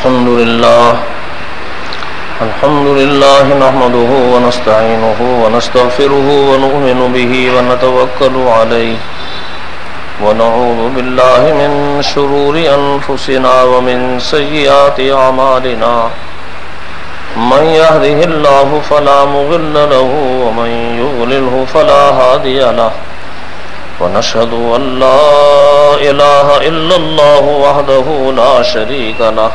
الحمد لله نحمده ونستعينه ونستغفره ونؤمن به ونتوكل عليه ونعوذ بالله من شرور أنفسنا ومن سيئات أعمالنا من يهده الله فلا مضل له ومن يضلله فلا هادي له ونشهد أن لا إله إلا الله وحده لا شريك له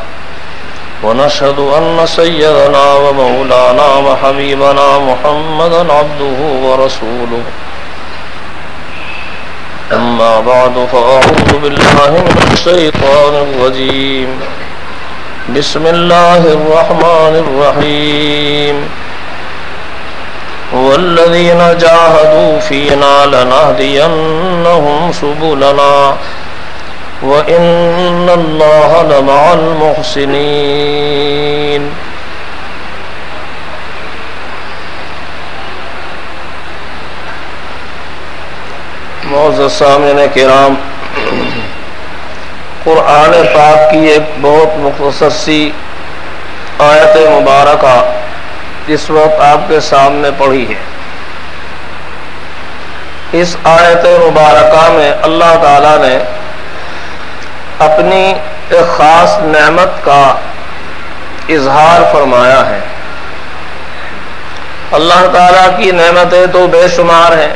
ونشهد أن سيدنا ومولانا وحبيبنا محمدا عبده ورسوله أما بعد فأعوذ بالله من الشيطان الرجيم بسم الله الرحمن الرحيم والذين جاهدوا فينا لنهدينهم سبلنا وإن الله لمع المحسنين. معزز سامعین کرام، قرآن پاک کی ایک بہت مختصر سی آیت مبارکہ اس وقت آپ کے سامنے پڑھی ہے. اس آیت مبارکہ میں اللہ تعالیٰ نے اپنی ایک خاص نعمت کا اظہار فرمایا ہے. اللہ تعالیٰ کی نعمتیں تو بے شمار ہیں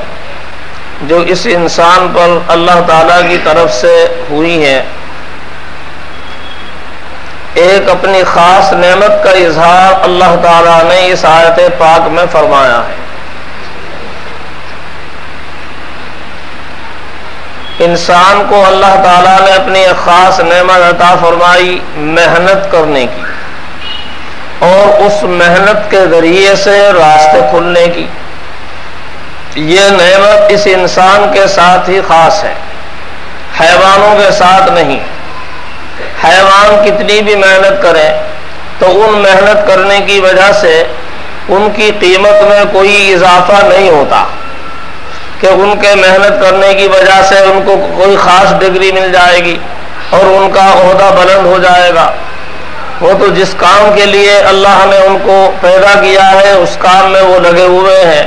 جو اس انسان پر اللہ تعالیٰ کی طرف سے ہوئی ہیں. ایک اپنی خاص نعمت کا اظہار اللہ تعالیٰ نے اس آیت پاک میں فرمایا ہے. انسان کو اللہ تعالیٰ نے اپنی ایک خاص نعمت عطا فرمائی محنت کرنے کی، اور اس محنت کے ذریعے سے راستے کھلنے کی. یہ نعمت اس انسان کے ساتھ ہی خاص ہے، حیوانوں کے ساتھ نہیں. حیوان کتنی بھی محنت کریں تو ان محنت کرنے کی وجہ سے ان کی قیمت میں کوئی اضافہ نہیں ہوتا کہ ان کے محنت کرنے کی وجہ سے ان کو کوئی خاص ڈگری مل جائے گی اور ان کا عہدہ بلند ہو جائے گا. وہ تو جس کام کے لیے اللہ نے ان کو پیدا کیا ہے اس کام میں وہ لگے ہوئے ہیں.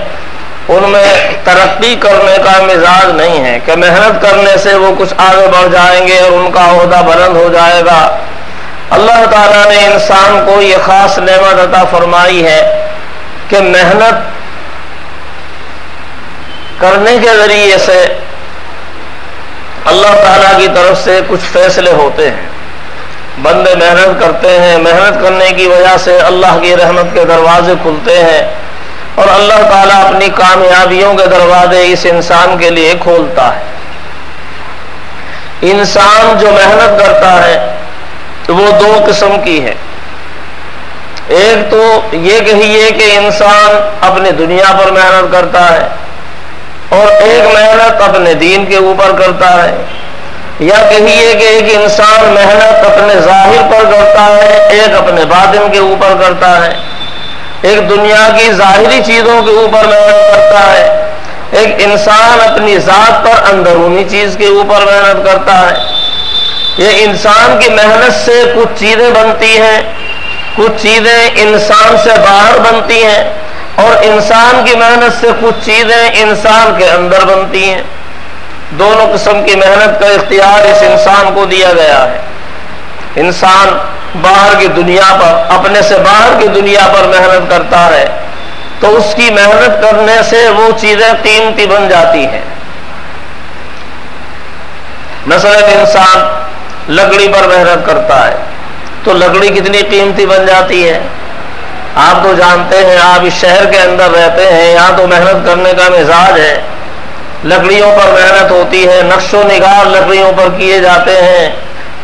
ان میں ترقی کرنے کا مزاج نہیں ہے کہ محنت کرنے سے وہ کچھ آگے بڑھ جائیں گے اور ان کا عہدہ بلند ہو جائے گا. اللہ تعالیٰ نے انسان کو یہ خاص نعمت عطا فرمائی ہے کہ محنت کرنے کے ذریعے سے اللہ تعالیٰ کی طرف سے کچھ فیصلے ہوتے ہیں. بندے محنت کرتے ہیں، محنت کرنے کی وجہ سے اللہ کی رحمت کے دروازے کھلتے ہیں اور اللہ تعالیٰ اپنی کامیابیوں کے دروازے اس انسان کے لیے کھولتا ہے. انسان جو محنت کرتا ہے وہ دو قسم کی ہے. ایک تو یہ کہیے کہ انسان اپنی دنیا پر محنت کرتا ہے اور ایک محنت اپنے دین کے اوپر کرتا ہے. یا کہیے کہ ایک انسان محنت اپنے ظاہر پر کرتا ہے، ایک اپنے باطن کے اوپر کرتا ہے. ایک دنیا کی ظاہری چیزوں کے اوپر محنت کرتا ہے، ایک انسان اپنی ذات پر اندرونی چیز کے اوپر محنت کرتا ہے. یہ انسان کی محنت سے کچھ چیزیں بنتی ہیں، کچھ چیزیں انسان سے باہر بنتی ہیں، اور انسان کی محنت سے کچھ چیزیں انسان کے اندر بنتی ہیں. دونوں قسم کی محنت کا اختیار اس انسان کو دیا گیا ہے. انسان باہر کی دنیا پر، اپنے سے باہر کی دنیا پر محنت کرتا ہے تو اس کی محنت کرنے سے وہ چیزیں قیمتی بن جاتی ہیں. مثلا انسان لکڑی پر محنت کرتا ہے تو لکڑی کتنی قیمتی بن جاتی ہے. آپ تو جانتے ہیں، آپ اس شہر کے اندر رہتے ہیں، یہاں تو محنت کرنے کا مزاج ہے. لکڑیوں پر محنت ہوتی ہے، نقش و نگار لکڑیوں پر کیے جاتے ہیں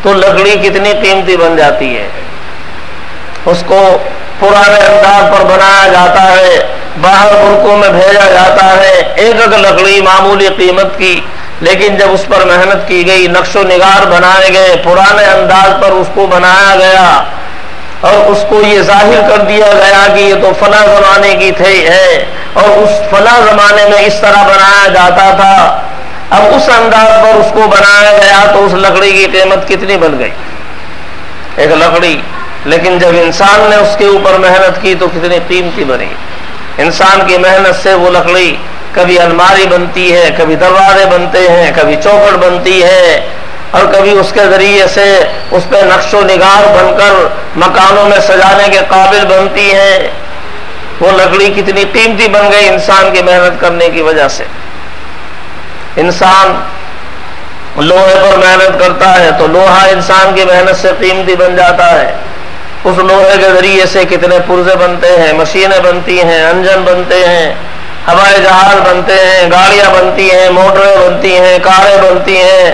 تو لکڑی کتنی قیمتی بن جاتی ہے. اس کو پرانے انداز پر بنایا جاتا ہے، باہر ملکوں میں بھیجا جاتا ہے. ایک ایک لکڑی معمولی قیمت کی، لیکن جب اس پر محنت کی گئی، نقش و نگار بنائے گئے، پرانے انداز پر اس کو بنایا گیا اور اس کو یہ ظاہر کر دیا گیا کہ یہ تو فلاں زمانے کی ہے اور اس فلاں زمانے میں اس طرح بنایا جاتا تھا. اب اس انداز پر اس کو بنایا گیا تو اس لکڑی کی قیمت کتنی بن گئی. ایک لکڑی لیکن جب انسان نے اس کے اوپر محنت کی تو کتنی قیمتی بنی. انسان کی محنت سے وہ لکڑی کبھی الماری بنتی ہے، کبھی دروازے بنتے ہیں، کبھی چوکھٹ بنتی ہے، اور کبھی اس کے ذریعے سے اس پہ نقش و نگار بن کر مکانوں میں سجانے کے قابل بنتی ہے. وہ لکڑی کتنی قیمتی بن گئی انسان کی محنت کرنے کی وجہ سے. انسان لوہے پر محنت کرتا ہے تو لوہا انسان کی محنت سے قیمتی بن جاتا ہے. اس لوہے کے ذریعے سے کتنے پرزے بنتے ہیں، مشینیں بنتی ہیں، انجن بنتے ہیں، ہوائی جہاز بنتے ہیں، گاڑیاں بنتی ہیں، موٹریں بنتی ہیں، کاریں بنتی ہیں،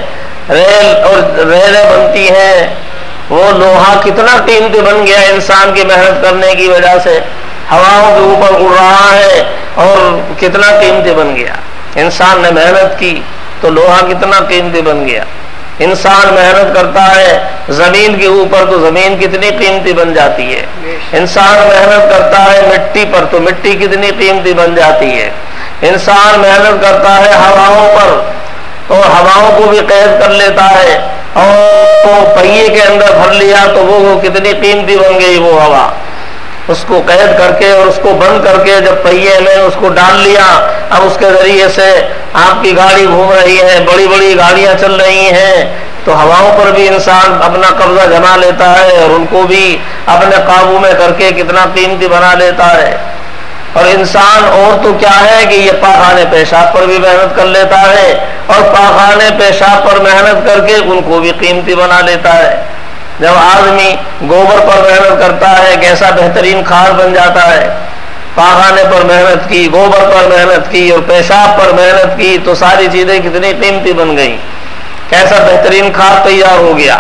ریلیں بنتی ہیں. وہ لوہا کتنا قیمتی بن گیا انسان کی محنت کرنے کی وجہ سے. ہواؤں کے اوپر اڑ رہا ہے اور کتنا قیمتی بن گیا. انسان نے محنت کی تو لوہا کتنا قیمتی بن گیا. انسان محنت کرتا ہے زمین کے اوپر تو زمین کتنی قیمتی بن جاتی ہے. انسان محنت کرتا ہے مٹی پر تو مٹی کتنی قیمتی بن جاتی ہے. انسان محنت کرتا ہے ہواؤں پر تو ہواؤں کو بھی قید کر لیتا ہے اور تو پہیے کے اندر بھر لیا تو وہ کتنی قیمتی بن گئی. وہ ہوا اس کو قید کر کے اور اس کو بند کر کے جب پہیے میں اس کو ڈال لیا، اب اس کے ذریعے سے آپ کی گاڑی گھوم رہی ہے، بڑی بڑی گاڑیاں چل رہی ہیں، تو ہواؤں پر بھی انسان اپنا قبضہ جما لیتا ہے اور ان کو بھی اپنے قابو میں کر کے کتنا قیمتی بنا لیتا ہے. اور انسان اور تو کیا ہے کہ یہ پاخانے پیشاب پر بھی محنت کر لیتا ہے اور پاخانے پیشاب پر محنت کر کے ان کو بھی قیمتی بنا لیتا ہے. جب آدمی گوبر پر محنت کرتا ہے کیسا بہترین کھاد بن جاتا ہے. پاخانے پر محنت کی، گوبر پر محنت کی اور پیشاب پر محنت کی تو ساری چیزیں کتنی قیمتی بن گئی. کیسا بہترین کھاد تیار ہو گیا.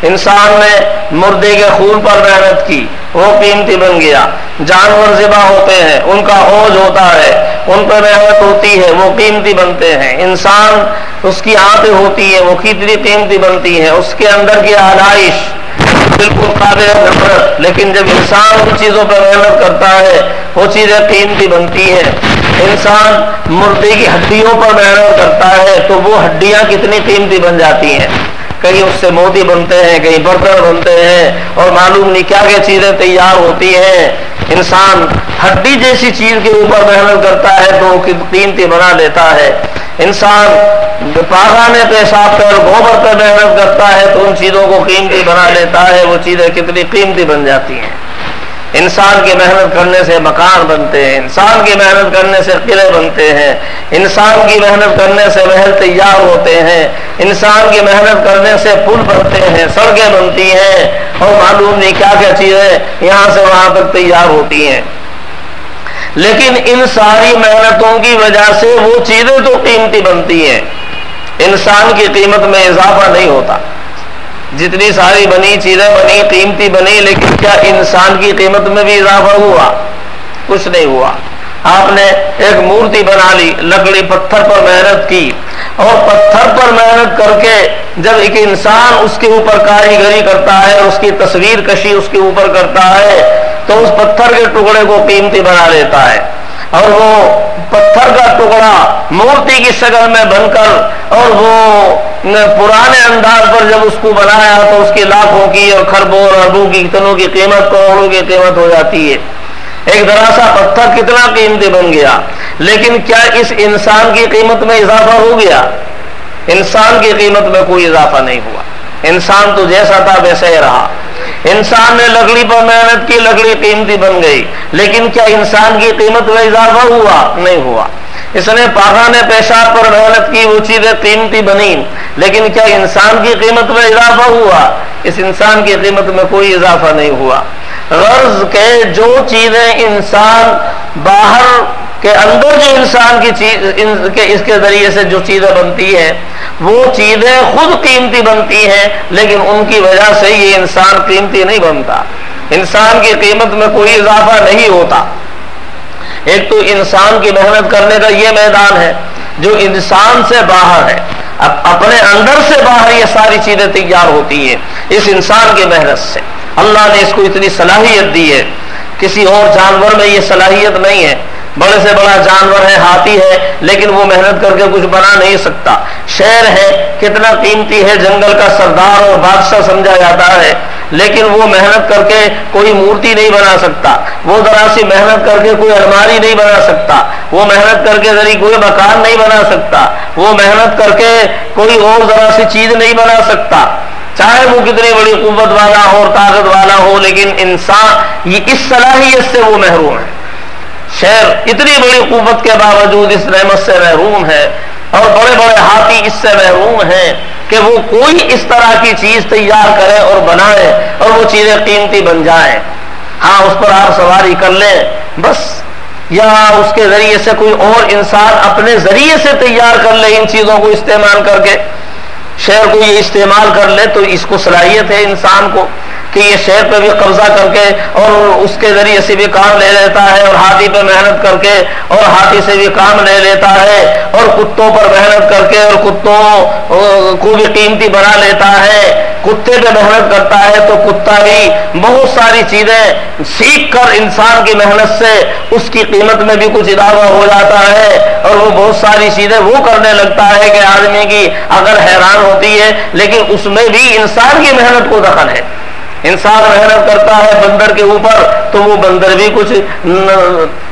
انسان نے مردے کے خون پر محنت کی، وہ قیمتی بن گیا. جانور ذبح ہوتے ہیں، ان کا عوج ہوتا ہے، ان پر محنت ہوتی ہے، وہ قیمتی بنتے ہیں. انسان اس کی آنتیں ہوتی ہیں، وہ کتنی قیمتی بنتی ہیں. اس کے اندر کی آلائش بالکل قابل نفرت، لیکن جب انسان ان چیزوں پر محنت کرتا ہے وہ چیزیں قیمتی بنتی ہیں. انسان مردے کی ہڈیوں پر محنت کرتا ہے تو وہ ہڈیاں کتنی قیمتی بن جاتی ہیں. کہیں اس سے موتی بنتے ہیں، کہیں برتن بنتے ہیں اور معلوم نہیں کیا کیا چیزیں تیار ہوتی ہیں. انسان ہڈی جیسی چیز کے اوپر محنت کرتا ہے تو وہ قیمتی بنا لیتا ہے. انسان پاخانے پیشاب پر گوبر پر محنت کرتا ہے تو ان چیزوں کو قیمتی بنا لیتا ہے. وہ چیزیں کتنی قیمتی بن جاتی ہیں. انسان کی محنت کرنے سے مکان بنتے ہیں، انسان کی محنت کرنے سے قلعے بنتے ہیں، انسان کی محنت کرنے سے محل تیار ہوتے ہیں، انسان کی محنت کرنے سے پل بنتے ہیں، سڑکیں بنتی ہیں اور معلوم نہیں کیا کیا چیزیں یہاں سے وہاں تک تیار ہوتی ہیں. لیکن ان ساری محنتوں کی وجہ سے وہ چیزیں تو قیمتی بنتی ہیں، انسان کی قیمت میں اضافہ نہیں ہوتا. جتنی ساری بنی چیزیں بنی قیمتی بنی، لیکن کیا انسان کی قیمت میں بھی اضافہ ہوا؟ کچھ نہیں ہوا. آپ نے ایک مورتی بنا لی، لکڑی پتھر پر محنت کی اور پتھر پر محنت کر کے جب ایک انسان اس کے اوپر کاریگری کرتا ہے، اس کی تصویر کشی اس کے اوپر کرتا ہے تو اس پتھر کے ٹکڑے کو قیمتی بنا لیتا ہے. اور وہ پتھر کا ٹکڑا مورتی کی شکل میں بن کر اور وہ پرانے انداز پر جب اس کو بنایا تو اس کی لاکھوں کی اور کھربوں اور اربوں کی اتنوں کی قیمت، کروڑوں کی قیمت ہو جاتی ہے. ایک ذرا سا پتھر کتنا قیمتی بن گیا. لیکن کیا اس انسان کی قیمت میں اضافہ ہو گیا؟ انسان کی قیمت میں کوئی اضافہ نہیں ہوا. انسان تو جیسا تھا ویسا ہی رہا. انسان نے لکڑی پر محنت کی، لکڑی قیمتی بن گئی، لیکن کیا انسان کی قیمت میں اضافہ ہوا؟ نہیں ہوا. اس نے پاخانے پیشاب پر محنت کی، وہ چیزیں قیمتی بنی، لیکن کیا انسان کی قیمت میں اضافہ ہوا؟ اس انسان کی قیمت میں کوئی اضافہ نہیں ہوا. غرض کہ جو چیزیں انسان باہر کے اندر جو انسان کی چیز اس کے ذریعے سے جو چیزیں بنتی ہیں وہ چیزیں خود قیمتی بنتی ہیں، لیکن ان کی وجہ سے یہ انسان قیمتی نہیں بنتا. انسان کی قیمت میں کوئی اضافہ نہیں ہوتا. ایک تو انسان کی محنت کرنے کا یہ میدان ہے جو انسان سے باہر ہے. اب اپنے اندر سے باہر یہ ساری چیزیں تیار ہوتی ہیں اس انسان کی محنت سے. اللہ نے اس کو اتنی صلاحیت دی ہے، کسی اور جانور میں یہ صلاحیت نہیں ہے. بڑے سے بڑا جانور ہے، ہاتھی ہے، لیکن وہ محنت کر کے کچھ بنا نہیں سکتا. شیر ہے، کتنا قیمتی ہے، جنگل کا سردار اور بادشاہ سمجھا جاتا ہے، لیکن وہ محنت کر کے کوئی مورتی نہیں بنا سکتا، وہ ذرا سی محنت کر کے کوئی الماری نہیں بنا سکتا، وہ محنت کر کے ذریعے کوئی مکان نہیں بنا سکتا، وہ محنت کر کے کوئی اور ذرا سی چیز نہیں بنا سکتا، چاہے وہ کتنی بڑی قوت والا ہو اور طاقت والا ہو، لیکن انسان یہ اس صلاحیت سے وہ محروم ہے۔ شیر اتنی بڑی قوت کے باوجود اس نعمت سے محروم ہے، اور بڑے بڑے ہاتھی اس سے محروم ہیں کہ وہ کوئی اس طرح کی چیز تیار کرے اور بنائے اور وہ چیزیں قیمتی بن جائیں۔ ہاں اس پر آپ سواری کر لیں بس، یا اس کے ذریعے سے کوئی اور انسان اپنے ذریعے سے تیار کر لے ان چیزوں کو استعمال کر کے، شہر کو یہ استعمال کر لے، تو اس کو صلاحیت ہے انسان کو کہ یہ شہر پہ بھی قبضہ کر کے اور اس کے ذریعے سے بھی کام لے لیتا ہے، اور ہاتھی پہ محنت کر کے اور ہاتھی سے بھی کام لے لیتا ہے، اور کتوں پر محنت کر کے اور کتوں کو بھی قیمتی بنا لیتا ہے، کتے پہ محنت کرتا ہے تو کتا بھی بہت ساری چیزیں سیکھ کر انسان کی محنت سے اس کی قیمت میں بھی کچھ اضافہ ہو جاتا ہے، اور وہ بہت ساری چیزیں وہ کرنے لگتا ہے کہ آدمی کی عقل حیران ہوتی ہے، لیکن اس میں بھی انسان کی محنت کو دخل ہے۔ انسان محنت کرتا ہے بندر کے اوپر تو وہ بندر بھی کچھ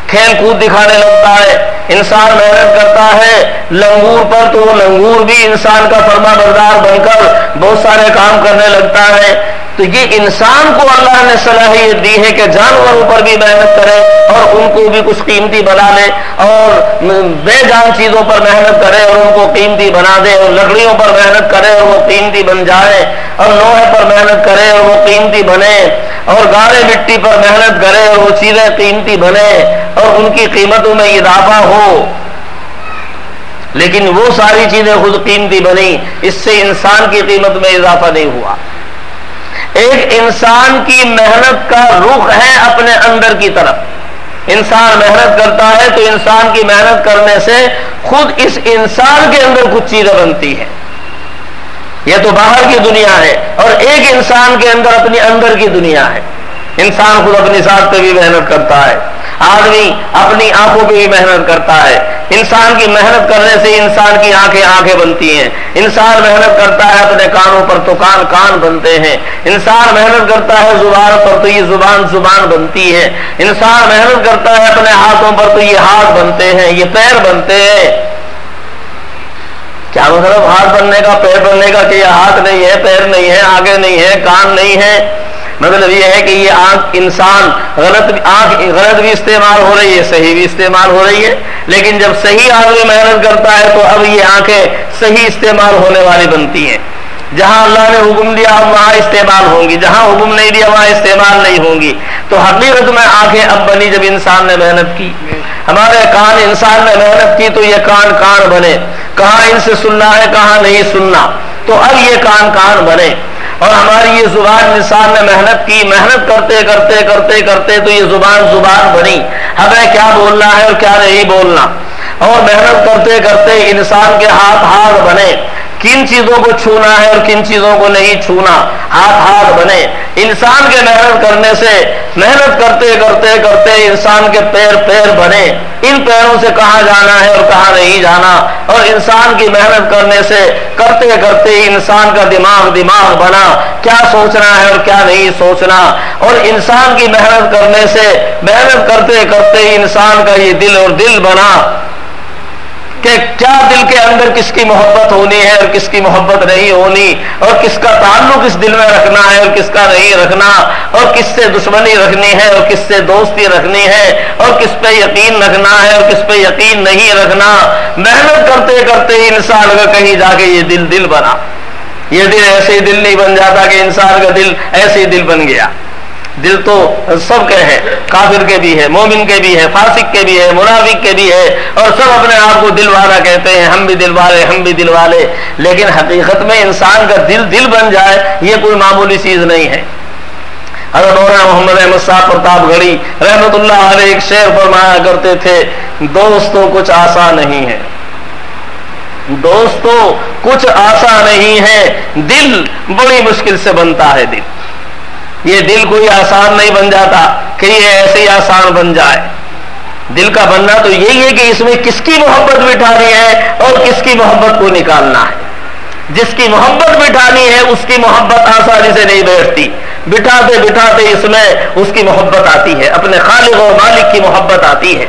کھیل کود دکھانے لگتا ہے، انسان محنت کرتا ہے لنگور پر تو وہ لنگور بھی انسان کا فرما بردار بن کر بہت سارے کام کرنے لگتا ہے۔ تو یہ انسان کو اللہ نے صلاحیت دی ہے کہ جانوروں پر بھی محنت کرے اور ان کو بھی کچھ قیمتی بنا لے، اور بے جان چیزوں پر محنت کرے اور ان کو قیمتی بنا دے، اور لکڑیوں پر محنت کرے اور وہ قیمتی بن جائے، اور لوہے پر محنت کرے اور وہ قیمتی بنے، اور گارے مٹی پر محنت کرے اور وہ چیزیں قیمتی بنے اور ان کی قیمتوں میں اضافہ ہو۔ لیکن وہ ساری چیزیں خود قیمتی بنی، اس سے انسان کی قیمت میں اضافہ نہیں ہوا۔ ایک انسان کی محنت کا رخ ہے اپنے اندر کی طرف، انسان محنت کرتا ہے تو انسان کی محنت کرنے سے خود اس انسان کے اندر کچھ چیزیں بنتی ہیں، یہ تو باہر کی دنیا ہے، اور ایک انسان کے اندر اپنی اندر کی دنیا ہے۔ انسان خود اپنی ذات پہ بھی محنت کرتا ہے، آدمی اپنی آنکھوں پہ بھی محنت کرتا ہے، انسان کی محنت کرنے سے انسان کی آنکھیں بنتی ہیں، انسان محنت کرتا ہے اپنے کانوں پر تو کان بنتے ہیں، انسان محنت کرتا ہے زبان پر تو یہ زبان بنتی ہے، انسان محنت کرتا ہے اپنے ہاتھوں پر تو یہ ہاتھ بنتے ہیں، یہ پیر بنتے ہیں۔ کیا مطلب ہاتھ بننے کا، پیر بننے کا کہ یہ ہاتھ نہیں ہے، پیر نہیں ہے، آگے نہیں ہے، کان نہیں ہے؟ مطلب یہ ہے کہ یہ آنکھ انسان غلط بھی استعمال ہو رہی ہے، صحیح بھی استعمال ہو رہی ہے، لیکن جب صحیح آدمی محنت کرتا ہے تو اب یہ آنکھیں صحیح استعمال ہونے والی بنتی ہیں۔ جہاں اللہ نے حکم دیا وہاں استعمال ہوں گی، جہاں حکم نہیں دیا وہاں استعمال نہیں ہوں گی۔ تو حقیقت میں آنکھیں اب بنی جب انسان نے محنت کی، ہمارے کان انسان نے محنت کی تو یہ کان بنے، کہاں ان سے سننا ہے کہاں نہیں سننا، تو اب یہ کان بنے۔ اور ہماری یہ زبان انسان نے محنت کی، محنت کرتے تو یہ زبان بنی، ہمیں کیا بولنا ہے اور کیا نہیں بولنا، اور محنت کرتے انسان کے ہاتھ بنے، کن چیزوں کو چھونا ہے اور کن چیزوں کو نہیں چھونا، ہاتھ بنے۔ انسان کے محنت کرنے سے، محنت کرتے انسان کے پیر بنے، ان پیروں سے کہاں جانا ہے اور کہاں نہیں جانا، اور انسان کی محنت کرنے سے کرتے انسان کا دماغ بنا، کیا سوچنا ہے اور کیا نہیں سوچنا، اور انسان کی محنت کرنے سے، محنت کرتے انسان کا یہ دل بنا کہ کیا دل کے اندر کس کی محبت ہونی ہے اور کس کی محبت نہیں ہونی، اور کس کا تعلق اس دل میں رکھنا ہے اور کس کا نہیں رکھنا، اور کس سے دشمنی رکھنی ہے اور کس سے دوستی رکھنی ہے، اور کس پہ یقین رکھنا ہے اور کس پہ یقین نہیں رکھنا۔ محنت کرتے انسان کا کہیں جا کے یہ دل بنا۔ یہ دل ایسے ہی دل نہیں بن جاتا کہ انسان کا دل ایسے ہی دل بن گیا۔ دل تو سب کے ہے، کافر کے بھی ہے، مومن کے بھی ہے، فاسق کے بھی ہے، منافق کے بھی ہے، اور سب اپنے آپ کو دل والا کہتے ہیں، ہم بھی دل والے، لیکن حقیقت میں انسان کا دل بن جائے یہ کوئی معمولی چیز نہیں ہے۔ حضرت مولانا محمد احمد صاحب پرتاپ گڑھی رحمت اللہ علیہ ایک شعر فرمایا کرتے تھے، دوستوں کچھ آسان نہیں ہے، دوستوں کچھ آسان نہیں ہے، دل بڑی مشکل سے بنتا ہے۔ یہ دل کوئی آسان نہیں بن جاتا کہ یہ ایسے ہی آسان بن جائے۔ دل کا بننا تو یہی ہے کہ اس میں کس کی محبت بٹھانی ہے اور کس کی محبت کو نکالنا ہے۔ جس کی محبت بٹھانی ہے اس کی محبت آسانی سے نہیں بیٹھتی، بٹھاتے بٹھاتے اس میں اس کی محبت آتی ہے، اپنے خالق و مالک کی محبت آتی ہے،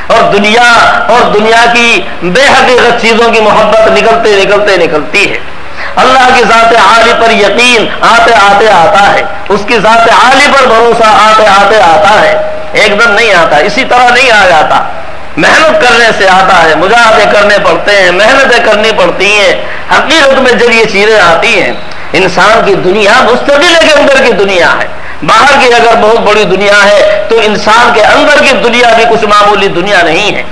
اور دنیا کی بے حقیقت چیزوں کی محبت نکلتے نکلتے نکلتی ہے۔ اللہ کی ذات عالی پر یقین آتے آتے آتا ہے، اس کی ذات عالی پر بھروسہ آتے آتے آتا ہے، ایک دم نہیں آتا، اسی طرح نہیں آ جاتا، محنت کرنے سے آتا ہے، مجاہدے کرنے پڑتے ہیں، محنتیں کرنی پڑتی ہیں، حقیقت میں جب یہ چیزیں آتی ہیں۔ انسان کی دنیا مستقل کے اندر کی دنیا ہے، باہر کی اگر بہت بڑی دنیا ہے تو انسان کے اندر کی دنیا بھی کچھ معمولی دنیا نہیں ہے۔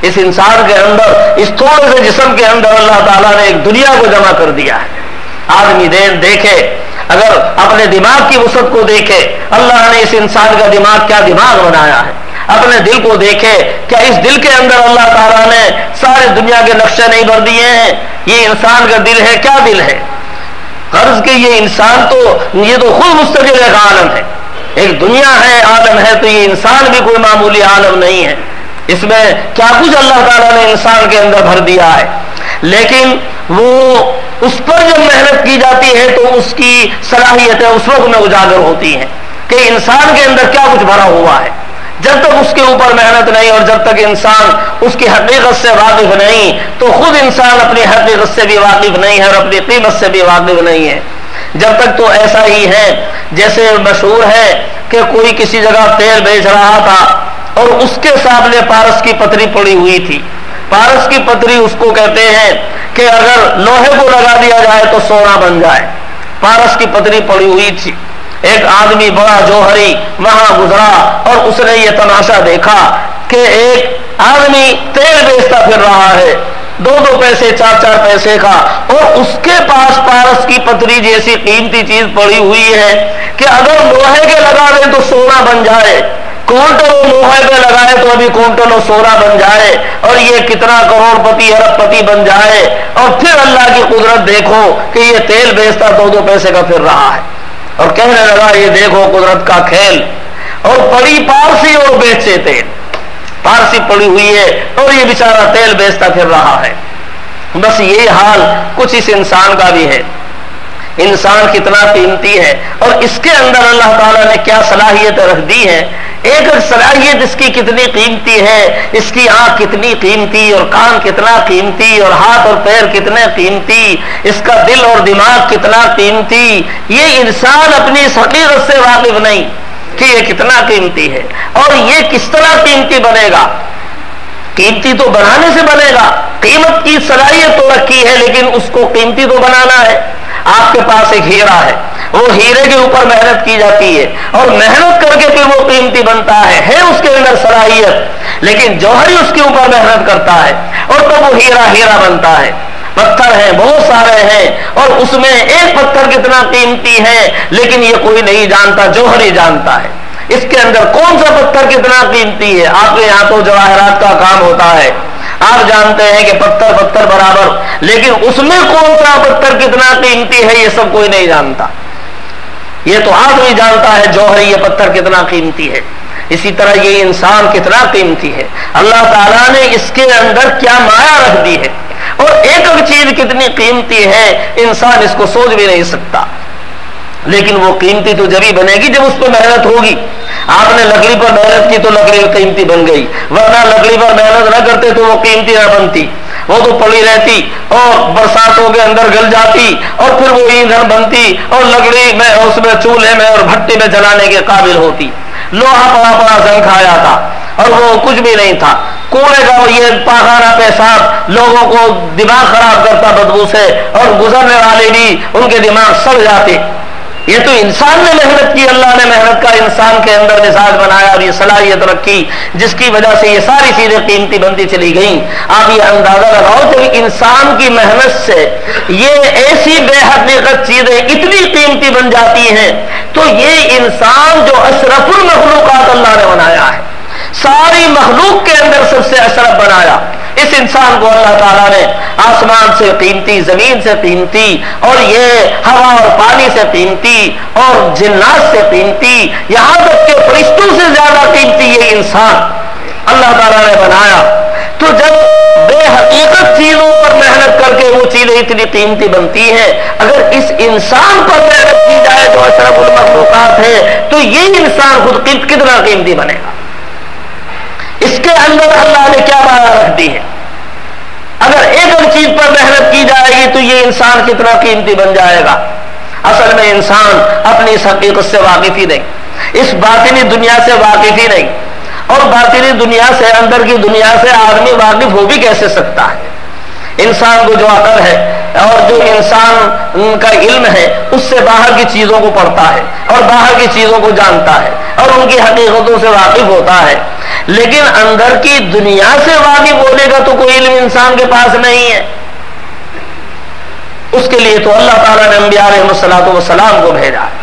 اس انسان کے اندر، اس تھوڑے سے جسم کے اندر اللہ تعالیٰ نے ایک دنیا کو جمع کر دیا ہے۔ آدمی دیکھے، اگر اپنے دماغ کی وسعت کو دیکھے، اللہ نے اس انسان کا دماغ کیا دماغ بنایا ہے، اپنے دل کو دیکھے، کیا اس دل کے اندر اللہ تعالیٰ نے سارے دنیا کے نقشے نہیں بھر دیے ہیں؟ یہ انسان کا دل ہے، کیا دل ہے؟ غرض کہ یہ انسان یہ تو خود مستقل ایک عالم ہے، ایک دنیا ہے، عالم ہے، تو یہ انسان بھی کوئی معمولی عالم نہیں ہے۔ اس میں کیا کچھ اللہ تعالیٰ نے انسان کے اندر بھر دیا ہے، لیکن وہ اس پر جب محنت کی جاتی ہے تو اس کی صلاحیتیں اس وقت میں اجاگر ہوتی ہیں کہ انسان کے اندر کیا کچھ بھرا ہوا ہے۔ جب تک اس کے اوپر محنت نہیں اور جب تک انسان اس کی حقیقت سے واقف نہیں تو خود انسان اپنی حقیقت سے بھی واقف نہیں ہے اور اپنی قیمت سے بھی واقف نہیں ہے۔ جب تک تو ایسا ہی ہے، جیسے مشہور ہے کہ کوئی کسی جگہ تیل بیچ رہا تھا اور اس کے سامنے پارس کی پتری پڑی ہوئی تھی۔ پارس کی پتری اس کو کہتے ہیں کہ اگر لوہے کو لگا دیا جائے تو سونا بن جائے۔ پارس کی پتری پڑی ہوئی تھی، ایک آدمی بڑا جوہری وہاں گزرا اور اس نے یہ تماشا دیکھا کہ ایک آدمی تیل بیچتا پھر رہا ہے، 2 پیسے 4 پیسے کا، اور اس کے پاس پارس کی پتری جیسی قیمتی چیز پڑی ہوئی ہے کہ اگر لوہے کے لگا دیں تو سونا بن جائے، کونٹلوں لوہے پہ لگائے تو ابھی کونٹلوں سونا بن جائے، اور یہ کتنا کروڑ پتی ارب پتی بن جائے، اور پھر اللہ کی قدرت دیکھو کہ یہ تیل بیچتا 2 پیسے کا پھر رہا ہے، اور کہنے لگا یہ دیکھو قدرت کا کھیل، اور پڑی پارسی اور بیچے تیل، پارسی پڑی ہوئی ہے اور یہ بیچارہ تیل بیچتا پھر رہا ہے۔ بس یہی حال کچھ اس انسان کا بھی ہے۔ انسان کتنا قیمتی ہے اور اس کے اندر اللہ تعالیٰ نے کیا صلاحیتیں رکھ دی ہیں۔ ایک صلاحیت اس کی کتنی قیمتی ہے، اس کی آنکھ کتنی قیمتی اور کان کتنا قیمتی اور ہاتھ اور پیر کتنے قیمتی، اس کا دل اور دماغ کتنا قیمتی، یہ انسان اپنی اس حقیقت سے واقف نہیں کہ یہ کتنا قیمتی ہے اور یہ کس طرح قیمتی بنے گا۔ قیمتی تو بنانے سے بنے گا، قیمت کی صلاحیت تو رکھی ہے لیکن اس کو قیمتی تو بنانا ہے۔ آپ کے پاس ایک ہیرا ہے، وہ ہیرے کے اوپر محنت کی جاتی ہے اور محنت کر کے پھر وہ قیمتی بنتا ہے اس کے اندر صلاحیت، لیکن جوہری اس کے اوپر محنت کرتا ہے اور تب وہ ہیرا بنتا ہے۔ پتھر ہیں بہت سارے ہیں اور اس میں ایک پتھر کتنا قیمتی ہے لیکن یہ کوئی نہیں جانتا، جوہری جانتا ہے اس کے اندر کون سا پتھر کتنا قیمتی ہے۔ آپ کے یہاں تو جواہرات کا کام ہوتا ہے، آپ جانتے ہیں کہ پتھر برابر، لیکن اس میں کون سا پتھر کتنا قیمتی ہے یہ سب کوئی نہیں جانتا، یہ تو آدمی جانتا ہے جوہری یہ پتھر کتنا قیمتی ہے۔ اسی طرح یہ انسان کتنا قیمتی ہے، اللہ تعالیٰ نے اس کے اندر کیا مایا رکھ دی ہے اور ایک چیز کتنی قیمتی ہے انسان اس کو سوچ بھی نہیں سکتا، لیکن وہ قیمتی تو جب ہی بنے گی جب اس پہ محنت ہوگی۔ آپ نے لکڑی پر محنت کی تو لکڑی قیمتی بن گئی، ورنہ لکڑی پر محنت نہ کرتے تو وہ قیمتی نہ بنتی، وہ تو پڑی رہتی اور برساتوں کے اندر گل جاتی اور پھر وہ ایندھن بنتی اور لکڑی میں اس میں چولہے میں اور بھٹی میں جلانے کے قابل ہوتی۔ لوہا پڑا زنگ کھایا تھا اور وہ کچھ بھی نہیں تھا، کوڑے کا یہ پاخانہ پیشاب لوگوں کو دماغ خراب کرتا بدبو سے، اور گزرنے والے بھی ان کے دماغ سڑ جاتے۔ یہ تو انسان نے محنت کی، اللہ نے محنت کا انسان کے اندر مزاج بنایا اور یہ صلاحیت رکھی جس کی وجہ سے یہ ساری چیزیں قیمتی بنتی چلی گئیں۔ آپ یہ اندازہ لگاؤ جب انسان کی محنت سے یہ ایسی بے حقیقت چیزیں اتنی قیمتی بن جاتی ہیں تو یہ انسان جو اشرف المخلوقات اللہ نے بنایا ہے، ساری مخلوق کے اندر سب سے اشرف بنایا، اس انسان کو اللہ تعالیٰ نے آسمان سے قیمتی، زمین سے قیمتی، اور یہ ہوا اور پانی سے قیمتی اور جنات سے قیمتی، یہاں تک کہ فرشتوں سے زیادہ قیمتی یہ انسان اللہ تعالیٰ نے بنایا۔ تو جب بے حقیقت چیزوں پر محنت کر کے وہ چیزیں اتنی قیمتی بنتی ہیں، اگر اس انسان پر محنت کی جائے جو اشرف المخلوقات بات ہے تو یہ انسان خود کتنا قیمتی بنے گا. اس کے اندر اللہ نے کیا مایا رکھ دی ہے. اگر ایک اور چیز پر محنت کی جائے گی تو یہ انسان کتنا قیمتی بن جائے گا. اصل میں انسان اپنی اس حقیقت سے واقف ہی نہیں, اس باطنی دنیا سے واقف ہی نہیں, اور باطنی دنیا سے, اندر کی دنیا سے آدمی واقف ہو بھی کیسے سکتا ہے. انسان کو جو عقل ہے اور جو انسان کا علم ہے اس سے باہر کی چیزوں کو پڑھتا ہے اور باہر کی چیزوں کو جانتا ہے اور ان کی حقیقتوں سے واقف ہوتا ہے, لیکن اندر کی دنیا سے واقف ہونے کا تو کوئی علم انسان کے پاس نہیں ہے. اس کے لیے تو اللہ تعالیٰ نے انبیاء علیہ السلام کو بھیجا ہے.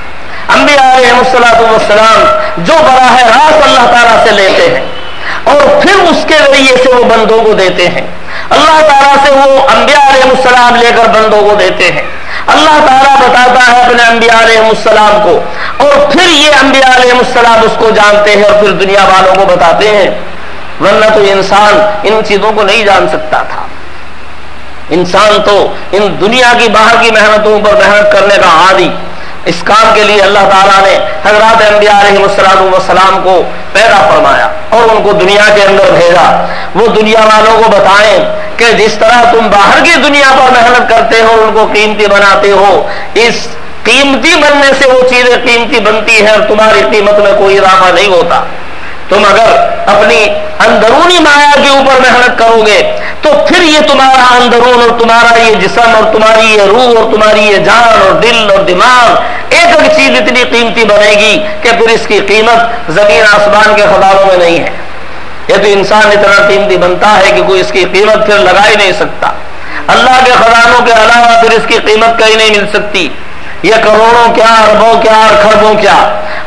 انبیاء علیہ السلام جو براہ راست اللہ تعالیٰ سے لیتے ہیں اور پھر اس کے ذریعے سے وہ بندوں کو دیتے ہیں. اللہ تعالیٰ سے وہ انبیاء علیہ السلام لے کر بندوں کو دیتے ہیں. اللہ تعالیٰ بتاتا ہے اپنے انبیاء علیہ السلام کو اور پھر یہ انبیاء علیہ السلام اس کو جانتے ہیں اور پھر دنیا والوں کو بتاتے ہیں. ورنہ تو انسان ان چیزوں کو نہیں جان سکتا تھا. انسان تو ان دنیا کی باہر کی محنتوں پر محنت کرنے کا عادی. اس کام کے لیے اللہ تعالیٰ نے حضرات انبیاء علیہ السلام کو پیدا فرمایا اور ان کو دنیا کے اندر بھیجا. وہ دنیا والوں کو بتائیں کہ جس طرح تم باہر کی دنیا پر محنت کرتے ہو, ان کو قیمتی بناتے ہو, اس قیمتی بننے سے وہ چیزیں قیمتی بنتی ہیں اور تمہاری قیمت میں کوئی اضافہ نہیں ہوتا. تم اگر اپنی اندرونی مایا کے اوپر محنت کرو گے تو پھر یہ تمہارا اندرون اور تمہارا یہ جسم اور تمہاری یہ روح اور تمہاری یہ جان اور دل اور دماغ ایک ایک چیز اتنی قیمتی بنے گی کہ پھر اس کی قیمت زمین آسمان کے خزانوں میں نہیں ہے. یہ تو انسان اتنا قیمتی بنتا ہے کہ کوئی اس کی قیمت پھر لگا ہی نہیں سکتا. اللہ کے خزانوں کے علاوہ پھر اس کی قیمت کہیں نہیں مل سکتی. یہ کروڑوں کیا, اربوں کیا اور خربوں کیا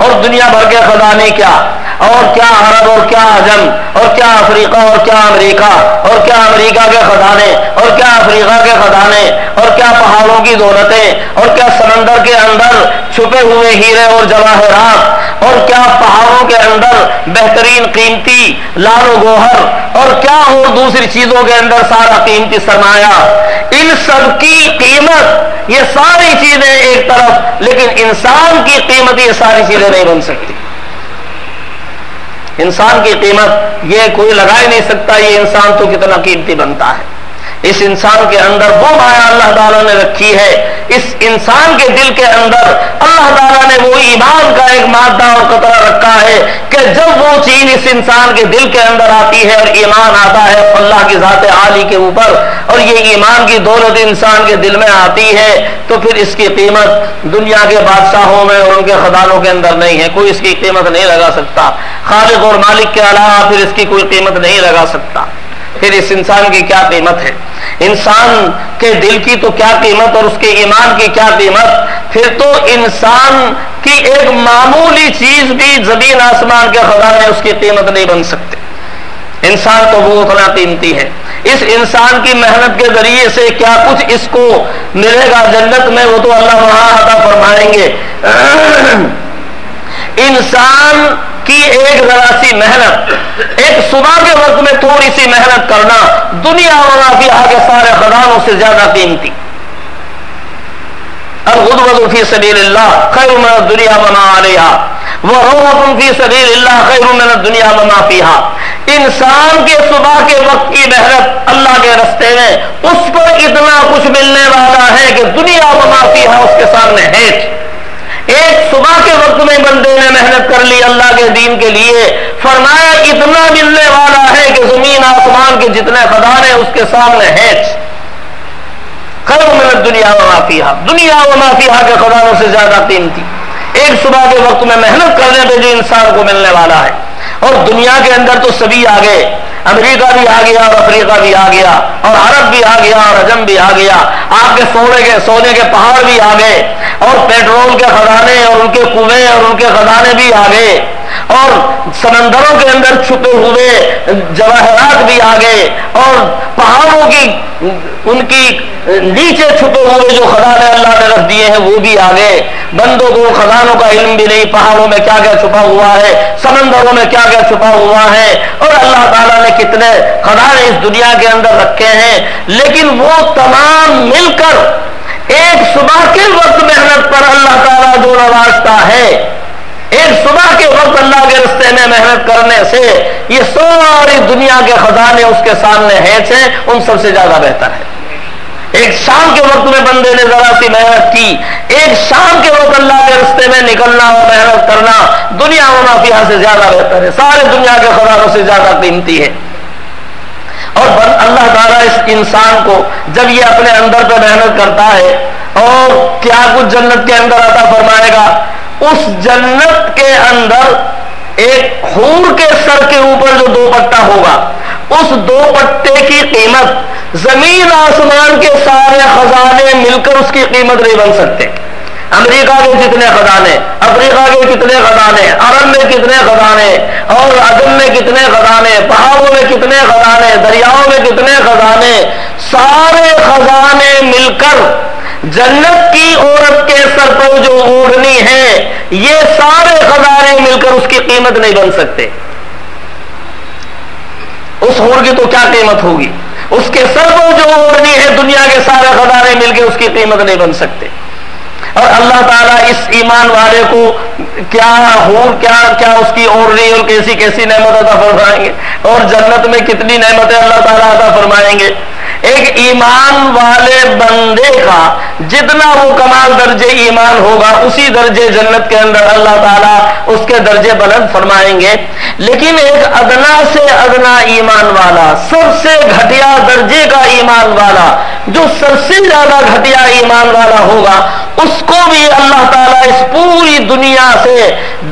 اور دنیا بھر کے خزانے کیا, اور کیا عرب اور کیا عجم اور کیا افریقہ اور کیا امریکہ اور کیا امریکہ کے خزانے اور کیا افریقہ کے خزانے اور کیا پہاڑوں کی دولتیں اور کیا سمندر کے اندر چھپے ہوئے ہیرے اور جواہرات اور کیا پہاڑوں کے اندر بہترین قیمتی لال و گوہر اور کیا اور دوسری چیزوں کے اندر سارا قیمتی سرمایہ. ان سب کی قیمت یہ ساری چیزیں ایک طرف, لیکن انسان کی قیمت یہ ساری چیزیں نہیں بن سکتی. انسان کی قیمت یہ کوئی لگا ہی نہیں سکتا. یہ انسان تو کتنا قیمتی بنتا ہے. اس انسان کے اندر وہ مایا اللہ تعالیٰ نے رکھی ہے. اس انسان کے دل کے اندر اللہ تعالیٰ نے وہ ایمان کا ایک مادہ اور قطرہ رکھا ہے کہ جب وہ چیز اس انسان کے دل کے اندر آتی ہے اور ایمان آتا ہے اللہ کی ذات عالی کے اوپر اور یہ ایمان کی دولت انسان کے دل میں آتی ہے تو پھر اس کی قیمت دنیا کے بادشاہوں میں اور ان کے خزانوں کے اندر نہیں ہے. کوئی اس کی قیمت نہیں لگا سکتا. خالق اور مالک کے علاوہ پھر اس کی کوئی قیمت نہیں لگا سکتا. پھر اس انسان کی کیا قیمت ہے, انسان کے دل کی تو کیا قیمت اور اس کے ایمان کی کیا قیمت. پھر تو انسان کی ایک معمولی چیز بھی زمین آسمان کے خزانے اس کی قیمت نہیں بن سکتے. انسان تو وہ اتنا قیمتی ہے. اس انسان کی محنت کے ذریعے سے کیا کچھ اس کو ملے گا جنت میں, وہ تو اللہ وہاں عطا فرمائیں گے. انسان کی ایک ذرا سی محنت, ایک صبح کے وقت میں تھوڑی سی محنت کرنا دنیا وما فیہا کے سارے خزانوں سے زیادہ قیمتی. الغدوۃ فی سبیل اللہ خیر من الدنیا وما علیہا وروحۃ فی سبیل اللہ خیر من الدنیا وما فیہا. انسان کے صبح کے وقت کی محنت اللہ کے راستے میں اس پر اتنا کچھ ملنے والا ہے کہ دنیا وما فیہا اس کے سامنے ہیٹ. ایک صبح کے وقت میں بندے نے محنت کر لی اللہ کے دین کے لیے, فرمایا اتنا ملنے والا ہے کہ زمین آسمان کے جتنے خزانے اس کے سامنے ہیں. خیر من الدنیا وما فیہا, دنیا وما فیہا کے خزانوں سے زیادہ قیمتی. ایک صبح کے وقت میں محنت کرنے پہ جو انسان کو ملنے والا ہے. اور دنیا کے اندر تو سبھی آ گئے, امریکہ بھی آ گیا اور افریقہ بھی آ گیا اور عرب بھی آ گیا اور عجم بھی آ گیا. آپ کے سونے کے پہاڑ بھی آ گئے اور پیٹرول کے خزانے اور ان کے کنویں اور ان کے خزانے بھی آ گئے اور سمندروں کے اندر چھپے ہوئے جواہرات بھی آ گئے اور پہاڑوں کی ان کی نیچے چھپے ہوئے جو خزانے اللہ نے رکھ دیے ہیں وہ بھی آ گئے. بندوں کو خزانوں کا علم بھی نہیں, پہاڑوں میں کیا کیا چھپا ہوا ہے, سمندروں میں کیا کیا چھپا ہوا ہے, اور اللہ تعالیٰ نے کتنے خزانے اس دنیا کے اندر رکھے ہیں. لیکن وہ تمام مل کر ایک صبح کے وقت محنت پر اللہ تعالیٰ جو نوازتا ہے صبح کے وقت اللہ کے راستے میں محنت کرنے سے یہ ساری دنیا کے خزانے اس کے سامنے ہیں ان سب سے زیادہ بہتر ہے۔ ایک شام کے وقت میں بندے نے ذرا سی محنت کی، ایک شام کے وقت اللہ کے راستے میں نکلنا اور محنت کرنا دنیا و ما فیہا سے زیادہ بہتر ہے، سارے دنیا کے خزانوں سے زیادہ قیمتی ہے۔ اور اللہ تعالیٰ اس انسان کو جب یہ اپنے اندر پہ محنت کرتا ہے اور کیا کچھ جنت کے اندر عطا فرمائے گا، اس جنت کے اندر ایک حور کے سر کے اوپر جو دوپٹہ ہوگا، اس دوپٹے کی قیمت زمین آسمان کے سارے خزانے مل کر اس کی قیمت نہیں بن سکتے۔ امریکہ کے کتنے خزانے، افریقہ کے کتنے خزانے، عرب میں کتنے خزانے، اور عجم میں کتنے خزانے، پہاڑوں میں کتنے خزانے، دریاؤں میں کتنے خزانے، سارے خزانے مل کر جنت کی عورت کے سر پر جو اوڑھنی ہے، یہ سارے خزانے مل کر اس کی قیمت نہیں بن سکتے۔ اس حور کی تو کیا قیمت ہوگی، اس کے سر پر جو اوڑھنی ہے دنیا کے سارے خزانے مل کے اس کی قیمت نہیں بن سکتے۔ اور اللہ تعالیٰ اس ایمان والے کو کیا حور کیا اس کی اوڑھنی اور کیسی کیسی نعمت عطا فرمائیں گے، اور جنت میں کتنی نعمتیں اللہ تعالیٰ عطا فرمائیں گے۔ ایک ایمان والے بندے کا جتنا وہ کمال درجے ایمان ہوگا اسی درجے جنت کے اندر اللہ تعالیٰ اس کے درجے بلند فرمائیں گے۔ لیکن ایک ادنا سے ادنا ایمان والا، سب سے گھٹیا درجے کا ایمان والا، جو سب سے زیادہ گھٹیا ایمان والا ہوگا، اس کو بھی اللہ تعالیٰ اس پوری دنیا سے